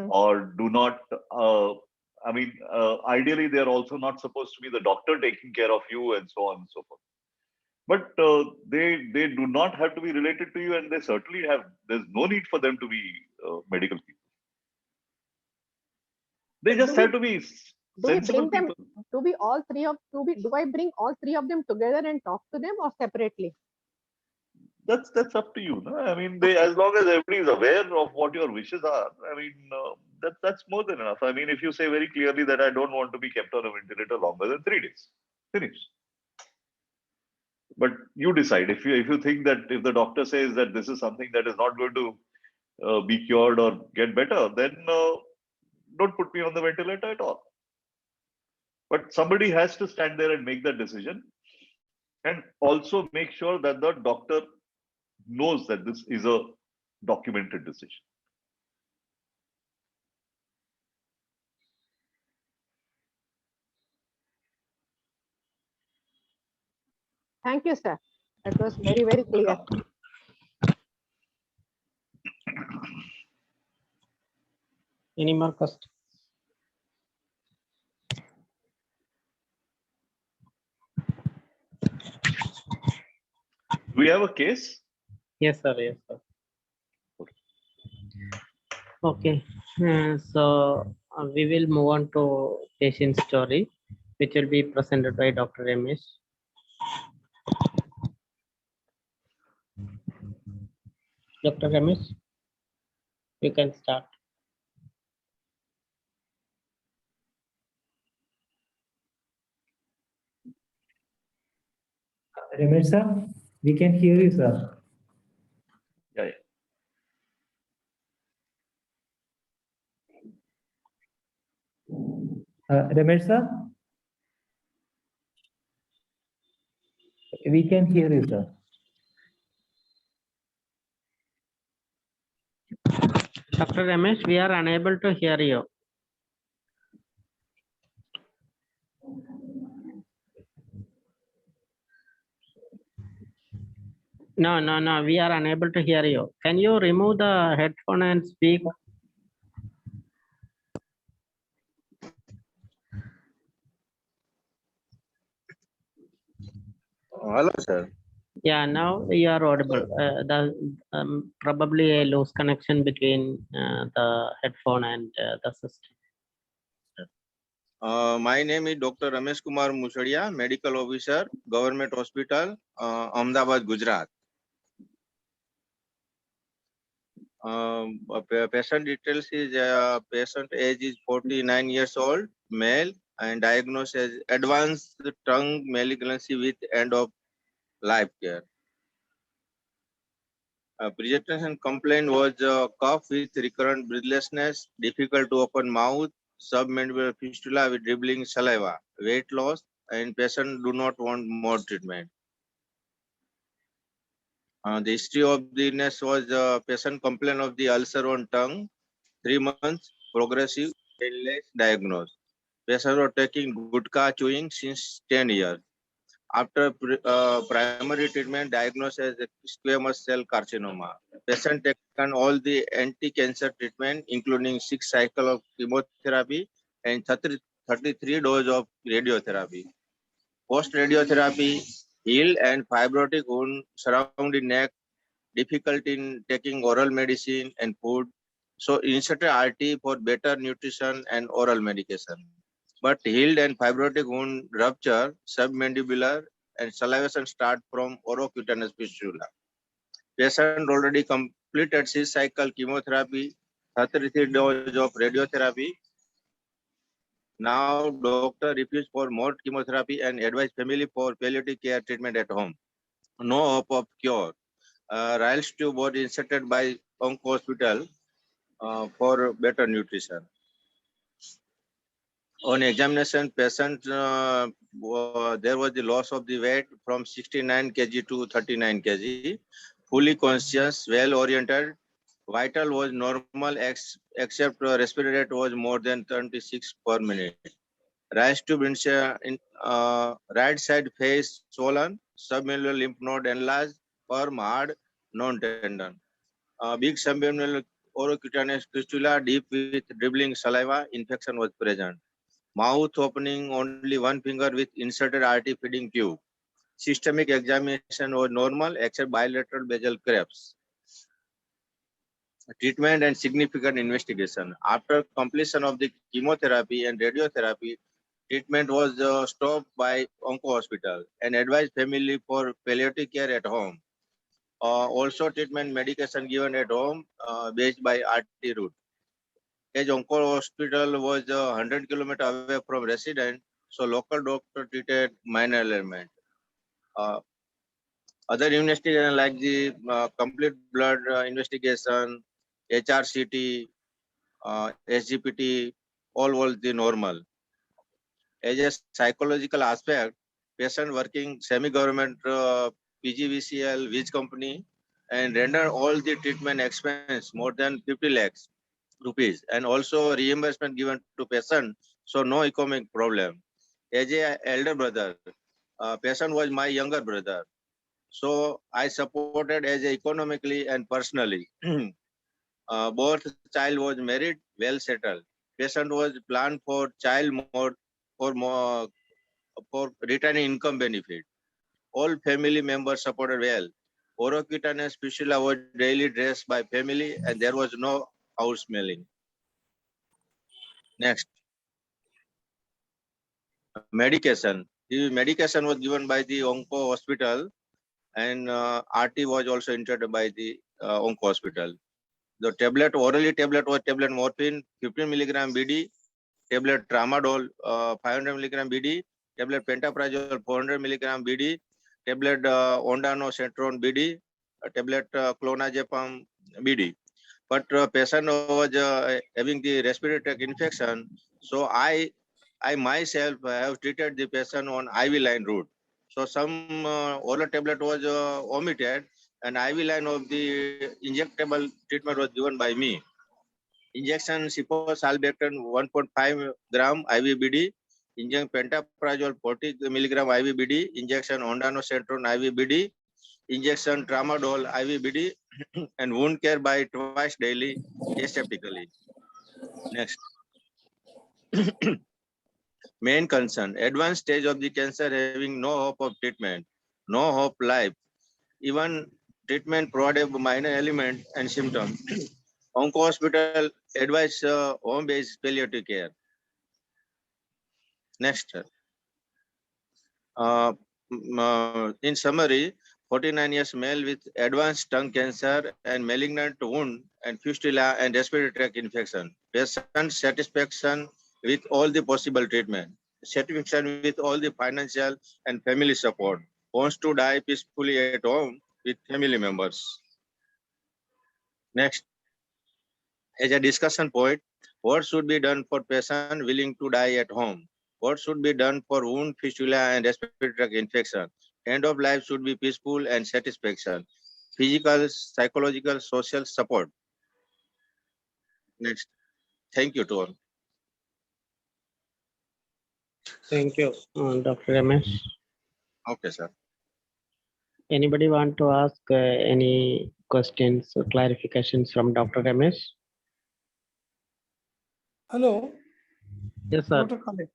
or do not. I mean, ideally, they're also not supposed to be the doctor taking care of you and so on and so forth. But they do not have to be related to you, and they certainly have. There's no need for them to be medical people. They just have to be Do we sensible bring them? people. Do I bring all 3 of them together and talk to them or separately? That's up to you. No? I mean, as long as everybody is aware of what your wishes are, I mean, that's more than enough. I mean, if you say very clearly that I don't want to be kept on a ventilator longer than 3 days, finish. But you decide. If you think that if the doctor says that this is something that is not going to be cured or get better, then don't put me on the ventilator at all. But somebody has to stand there and make that decision, and also make sure that the doctor knows that this is a documented decision. Thank you, sir. That was very, very clear. Any more questions? Do we have a case? Yes, sir. Yes, sir. Okay. So we will move on to patient story, which will be presented by Dr. Ramesh. Dr. Ramesh, you can start. Ramesh sir, we can hear you, sir. Yeah. Ramesh sir, we can hear you, sir. Dr. Ramesh, we are unable to hear you. No, we are unable to hear you. Can you remove the headphone and speak? Hello, sir. Yeah, now you are audible. Probably a loose connection between the headphone and the system. My name is Dr. Ramesh Kumar Musadia, Medical Officer, Government Hospital, Ahmedabad, Gujarat. Patient details is patient age is 49 years old, male, and diagnosed as advanced tongue malignancy with end of life care. Presentation complaint was cough with recurrent breathlessness, difficult to open mouth, submandibular fistula with dribbling saliva, weight loss, and patient do not want more treatment. The history of the illness was patient complaint of the ulcer on tongue, 3 months, progressive, painless, diagnosed. Patient was taking gutka chewing since 10 years. After primary treatment, diagnosed as a squamous cell carcinoma. Patient taken all the anti-cancer treatment, including 6 cycles of chemotherapy and 33 doses of radiotherapy. Post-radiotherapy, healed and fibrotic wound surrounding neck, difficulty in taking oral medicine and food. So inserted RT for better nutrition and oral medication. But healed and fibrotic wound rupture, submandibular and salivation start from orocutaneous fistula. Patient already completed 6 cycle chemotherapy, 33 doses of radiotherapy. Now doctor refused for more chemotherapy and advised family for palliative care treatment at home. No hope of cure. Riles tube was inserted by Onco Hospital for better nutrition. On examination, patient there was the loss of the weight from 69 kg to 39 kg. Fully conscious, well oriented. Vital was normal except respiratory rate was more than 26 per minute. Rise to in right side face swollen, submanual lymph node enlarged, firm, hard, non-tendon. Big submanual orocutaneous fistula deep with dribbling saliva, infection was present. Mouth opening only one finger with inserted RT feeding tube. Systemic examination was normal except bilateral basal crepes. Treatment and significant investigation. After completion of the chemotherapy and radiotherapy, treatment was stopped by Onco Hospital and advised family for palliative care at home. Also treatment medication given at home based by RT route. As Onco Hospital was 100 kilometers away from resident, so local doctor treated minor ailment. Other investigation like the complete blood investigation, HRCT, SGPT, all was the normal. As a psychological aspect, patient working semi-government PGVCL, which company, and render all the treatment expense more than 50 lakhs rupees, and also reimbursement given to patient, so no economic problem. As a elder brother, patient was my younger brother, so I supported as a economically and personally. Both child was married, well settled. Patient was planned for child more for returning income benefit. All family members supported well. Orocutaneous fistula was daily dressed by family and there was no house smelling. Next. Medication. The medication was given by the Onco Hospital and RT was also entered by the Onco Hospital. The tablet, orally tablet was tablet morphine, 15 milligram BD, tablet tramadol, 500 milligram BD, tablet pantoprazole, 400 milligram BD, tablet ondansetron BD, tablet clonazepam BD. But patient was having the respiratory tract infection, so I myself have treated the patient on IV line route. So some oral tablet was omitted and IV line of the injectable treatment was given by me. injection ciprofloxacin 1.5 gram IVBD, injection pantoprazole 40 milligram IVBD, injection ondansetron IVBD, injection tramadol IVBD, and wound care by twice daily aseptically. Next. Main concern, advanced stage of the cancer having no hope of treatment, no hope life. Even treatment provided minor element and symptom. Onco hospital advise home-based palliative care. Next. In summary, 49 years male with advanced tongue cancer and malignant wound and fistula and respiratory tract infection. Patient satisfaction with all the possible treatment. Satisfaction with all the financial and family support. Wants to die peacefully at home with family members. Next. As a discussion point, what should be done for patient willing to die at home? What should be done for wound, fistula, and respiratory tract infection? End of life should be peaceful and satisfaction. Physical, psychological, social support. Next. Thank you to all. Thank you, Dr. Ramesh. Okay, sir. Anybody want to ask any questions or clarifications from Dr. Ramesh? Hello, Yes, sir. Dr. Khalid.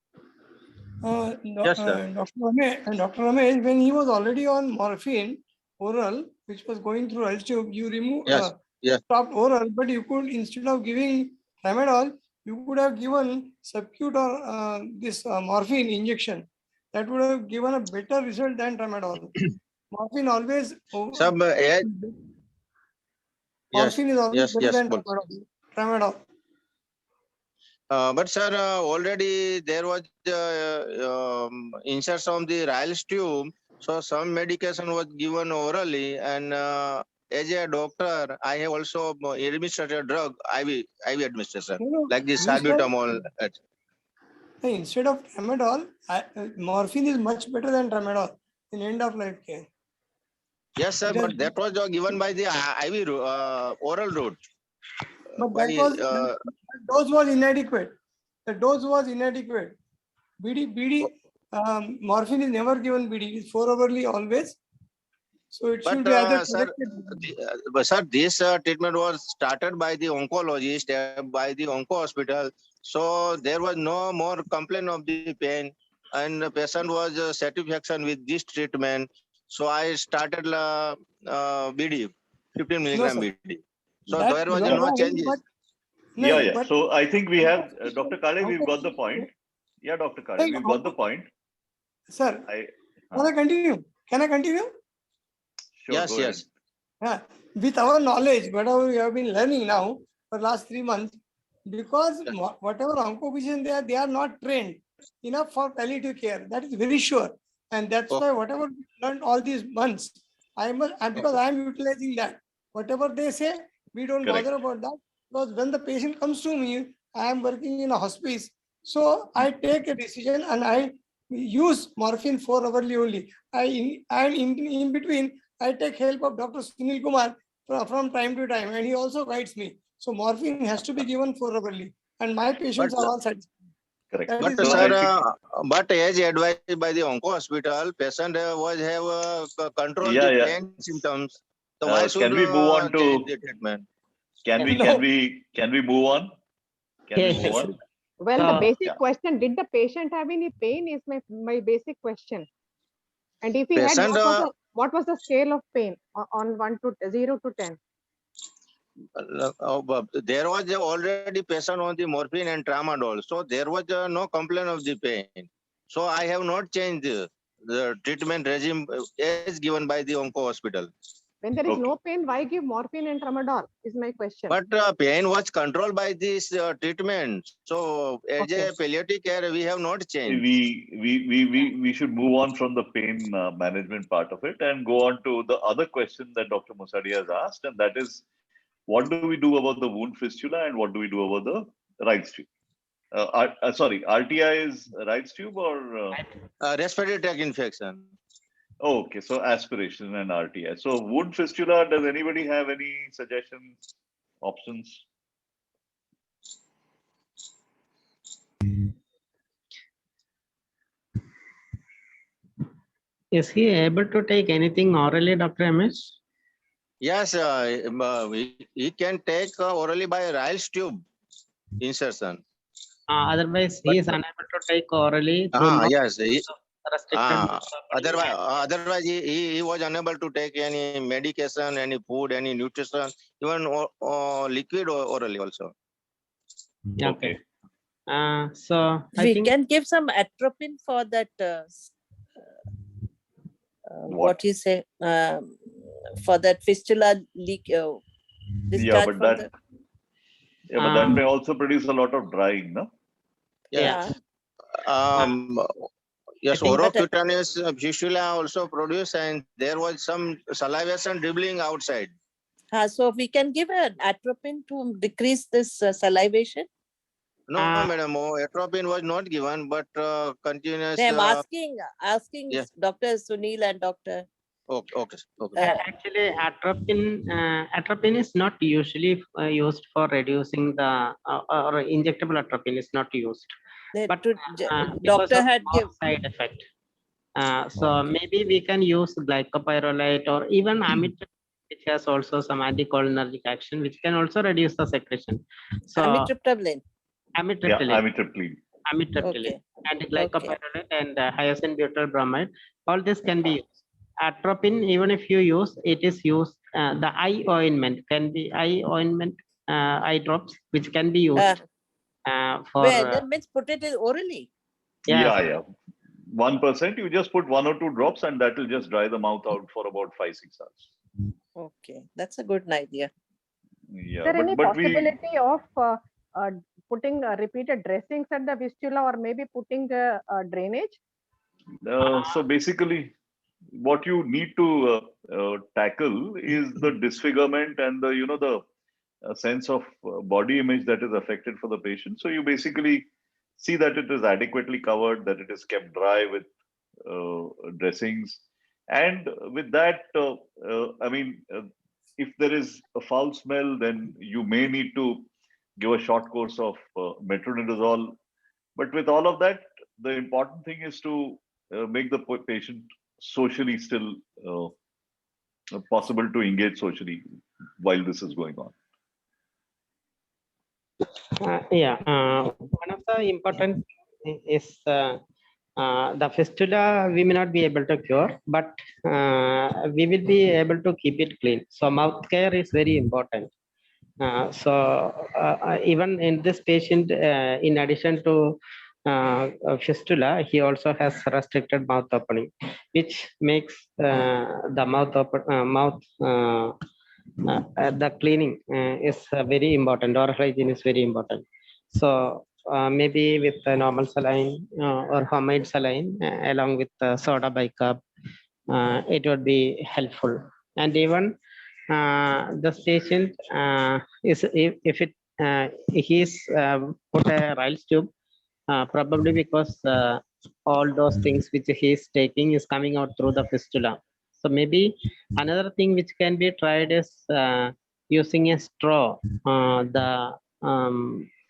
Yes, sir. Dr. Ramesh, when he was already on morphine oral, which was going through ice tube, you removed, Yes, yes. stopped oral, but you could, instead of giving tramadol, you could have given subcut or this morphine injection. That would have given a better result than tramadol. Morphine always, Sir, yes, morphine is always yes, better yes, than both. tramadol. But sir, already there was inserts on the Ryle's tube. So some medication was given orally, and as a doctor, I have also administered a drug, IV administration, No, like the you said- salbutamol. Instead of tramadol, morphine is much better than tramadol in end of life care. Yes, sir, It has- but that was given by the IV oral route. But by, that was the dose was inadequate. The dose was inadequate. BD morphine is never given BD. It's 4-hourly always. So it should But be either sir, corrected. but sir, this treatment was started by the oncologist, by the onco hospital. So there was no more complaint of the pain, and the patient was satisfaction with this treatment. So I started BD, 15 milligram sir. BD. So That there was you are no right, changes. but- Yeah, yeah. but- So I think we have, Dr. Kale, we've got the point. Yeah, Dr. Kale, Hey, we've got the point. Sir, I, can I continue? Can I continue? sure, Yes, go ahead. yes. Yeah. With our knowledge, whatever we have been learning now for last 3 months, because whatever onco-physicians they are not trained enough for palliative care. That is very sure. And that's why whatever we learned all these months, because I am utilizing that. Whatever they say, we don't Correct. bother about that. Because when the patient comes to me, I am working in a hospice. So I take a decision and I use morphine 4-hourly only. And in between, I take help of Dr. Sunil Kumar from time to time, and he also guides me. So morphine has to be given 4-hourly, and my patients But- are all satisfied. Correct. That But is So I sir, think- but as advised by the onco hospital, patient was have control Yeah, the yeah. pain symptoms. So why should can we move on to- change the treatment? Can we move on? Can we move on? Well, the basic Yeah. question, did the patient have any pain is my basic question. And if he had, Patient, what was the scale of pain on 0 to 10? There was already patient on the morphine and tramadol, so there was no complaint of the pain. So I have not changed the treatment regime as given by the onco hospital. When there is Okay. no pain, why give morphine and tramadol is my question. But pain was controlled by this treatment. So as Okay. a palliative care, we have not changed. We should move on from the pain management part of it and go on to the other question that Dr. Musadi has asked, and that is, what do we do about the wound fistula and what do we do about the Wright's tube? Sorry, RTI is Wright's tube or? Respiratory tract infection. Oh, okay, so aspiration and RTI. So wound fistula, does anybody have any suggestions, options? Is he able to take anything orally, Dr. Ramesh? Yes, he can take orally by Ryle's tube insertion. Otherwise, But- he is unable to take orally through Yes. restricted. Otherwise, he was unable to take any medication, any food, any nutrition, even liquid orally also. Okay. So I We think can give some atropine for that. What you say? For that fistula leak. Yeah, Discharge but from that the. yeah, but that Um, may also produce a lot of drying, no? yeah. Yes, I think that- orocutaneous fistula also produce, and there was some salivation dribbling outside. So we can give an atropine to decrease this salivation. No, madam, atropine was not given, but continuous. I'm asking yeah. Dr. Sunil and Dr. Okay. Actually, atropine is not usually used for reducing the or injectable atropine is not used. But because doctor of had more given. side effect. So maybe we can use glycopyrrolate or even amitriptyline, which has also some anticholinergic action, which can also reduce the secretion. So Amitriptyline. Yeah, amitriptyline. Amitriptyline and glycopyrrolate and hyacinth-butyl bromide, all this can be used. Atropine, even if you use, it is used, the eye ointment can be eye drops, which can be used for. That means put it in orally. Yes. Yeah. 1%, you just put 1 or 2 drops and that will just dry the mouth out for about 5-6 hours. Okay, that's a good idea. Yeah, Is there any but we possibility of putting repeated dressings at the fistula or maybe putting drainage? so basically what you need to tackle is the disfigurement and the sense of body image that is affected for the patient. So you basically see that it is adequately covered, that it is kept dry with dressings, and with that, if there is a foul smell, then you may need to give a short course of metronidazole. But with all of that, the important thing is to make the patient socially still possible to engage socially while this is going on. One of the important is the fistula we may not be able to cure, but we will be able to keep it clean. So mouth care is very important. Even in this patient, in addition to fistula, he also has restricted mouth opening, which makes the the cleaning is very important. Oral hygiene is very important. So maybe with the normal saline or homemade saline along with soda bicarb, it would be helpful. And even this patient is if he's put a Ryle's tube, probably because all those things which he's taking is coming out through the fistula. So maybe another thing which can be tried is using a straw. The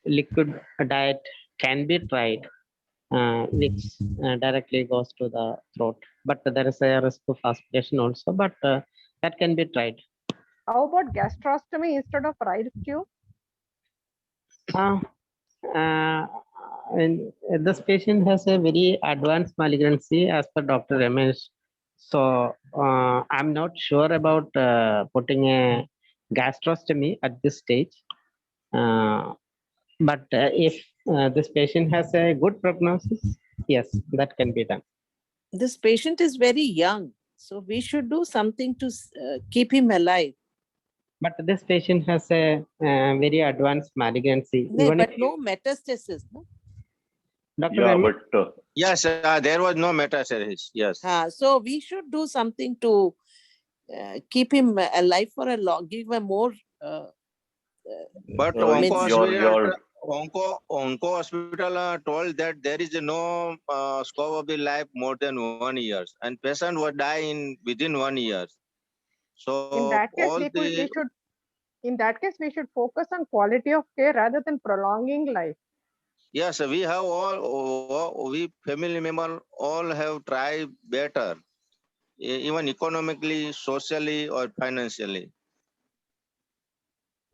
liquid diet can be tried, which directly goes to the throat. But there is a risk of aspiration also, but that can be tried. How about gastrostomy instead of Ryle's tube? And this patient has a very advanced malignancy as per Dr. Ramesh. So I'm not sure about putting a gastrostomy at this stage. But if this patient has a good prognosis, yes, that can be done. This patient is very young, so we should do something to keep him alive. But this patient has a very advanced malignancy. No, but no metastasis. No? Dr. Yeah, Ramesh? but Yes, there was no metastasis. Yes. So we should do something to keep him alive for a long, give him more. But Onco hospital told that there is no scope of the life more than 1 year, and patient will die within 1 year. So In that case, we should focus on quality of care rather than prolonging life. Yes, we have we family member all have tried better, even economically, socially, or financially.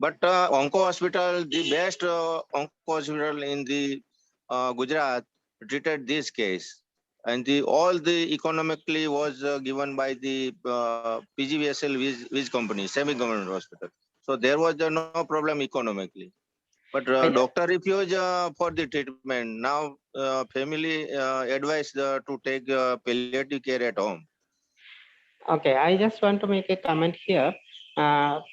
But Onco Hospital, the best Onco Hospital in the Gujarat, treated this case, and all the economically was given by the PGVSL Wiz company, semi-government hospital. So there was no problem economically. But I- doctor refused for the treatment. Now family advised to take palliative care at home. Okay, I just want to make a comment here.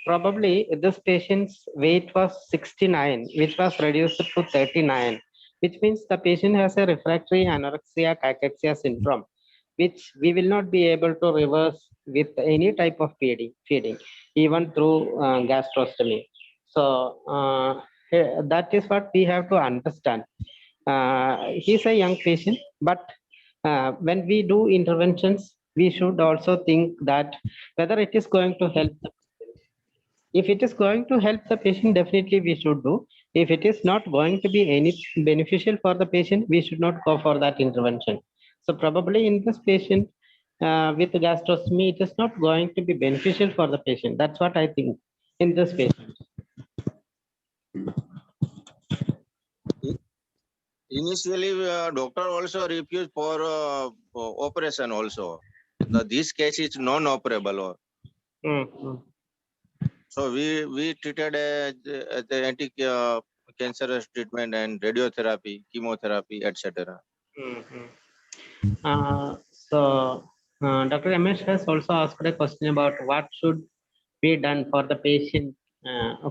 Probably this patient's weight was 69, which was reduced to 39, which means the patient has a refractory anorexia cachexia syndrome, which we will not be able to reverse with any type of feeding, even through gastrostomy. So that is what we have to understand. He's a young patient, but when we do interventions, we should also think that whether it is going to help the patient. If it is going to help the patient, definitely we should do. If it is not going to be any beneficial for the patient, we should not go for that intervention. So probably in this patient with gastrostomy, it is not going to be beneficial for the patient. That's what I think in this patient. Initially, doctor also refused for operation also. This case is non-operable. Mm-hmm. So we treated the anti-cancerous treatment and radiotherapy, chemotherapy, etc. Dr. Ramesh has also asked a question about what should be done for the patient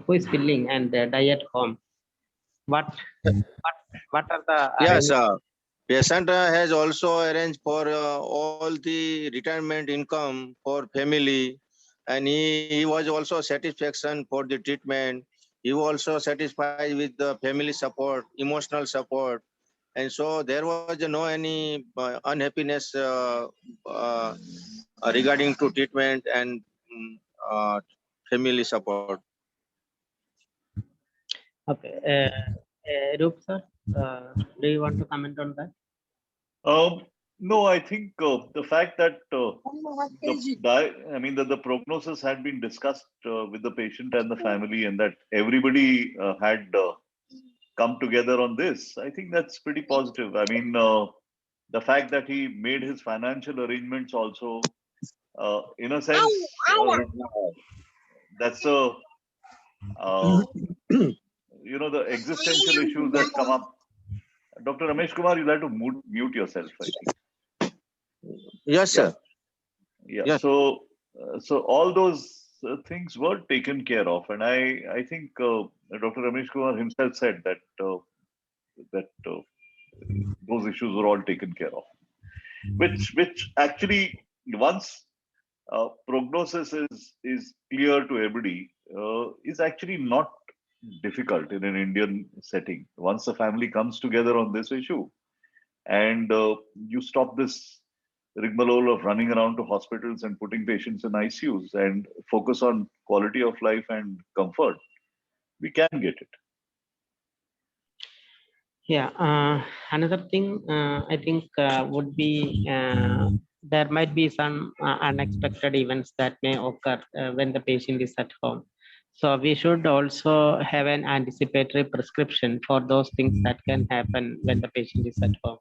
who is filling and die at home. What are the Yes, arrangements? patient has also arranged for all the retirement income for family, and he was also satisfaction for the treatment. He was also satisfied with the family support, emotional support, and so there was no any unhappiness regarding to treatment and uh, family support. Okay, Roop sir, do you want to comment on that? No, I think the fact that that the prognosis had been discussed with the patient and the family, and that everybody had come together on this, I think that's pretty positive. I mean, the fact that he made his financial arrangements also, in a sense, that's a the existential issues that come up. Dr. Ramesh Kumar, you'll have to mute yourself, I think. Yes, Yeah. sir. Yeah. Yes. So all those things were taken care of, and I think Dr. Ramesh Kumar himself said that those issues were all taken care of, which actually once prognosis is clear to everybody, is actually not difficult in an Indian setting. Once the family comes together on this issue, and you stop this rigmarole of running around to hospitals and putting patients in ICUs and focus on quality of life and comfort, we can get it. Yeah, another thing I think would be there might be some unexpected events that may occur when the patient is at home. So we should also have an anticipatory prescription for those things that can happen when the patient is at home.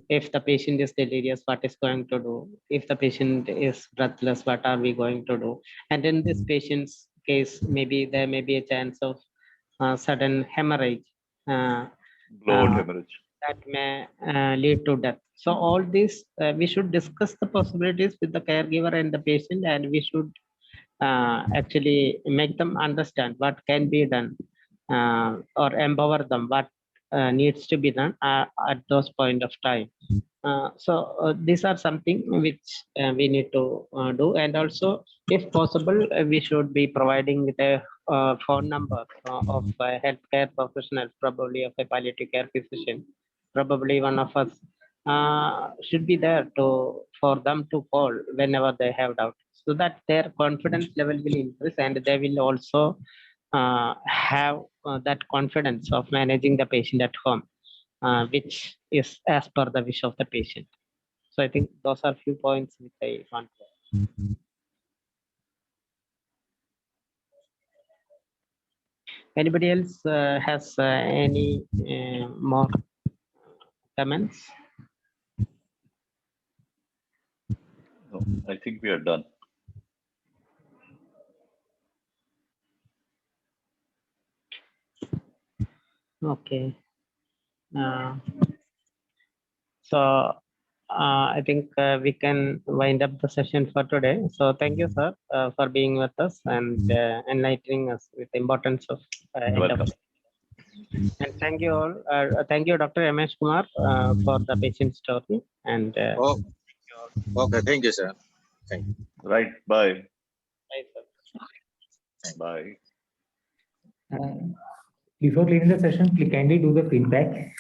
If the patient is delirious, what is going to do? If the patient is breathless, what are we going to do? And in this patient's case, maybe there may be a chance of sudden hemorrhage. Blowout Uh, hemorrhage. that may lead to death. So all this, we should discuss the possibilities with the caregiver and the patient, and we should actually make them understand what can be done or empower them what needs to be done at those point of time. These are something which we need to do, and also, if possible, we should be providing with a phone number of a healthcare professional, probably of a palliative care physician. Probably one of us should be there to for them to call whenever they have doubt, so that their confidence level will increase, and they will also have that confidence of managing the patient at home. which is as per the wish of the patient. So I think those are few points which I want to add. Anybody else has any more comments? No, I think we are done. Okay. So I think we can wind up the session for today. So thank you, sir, for being with us and enlightening us with the importance of You're welcome. And thank you all. Thank you, Dr. Ramesh Kumar, for the patient story. And Oh, okay. Thank you, sir. Thank you. Right. Bye. bye, sir. Bye. Before leaving the session, please kindly do the feedback.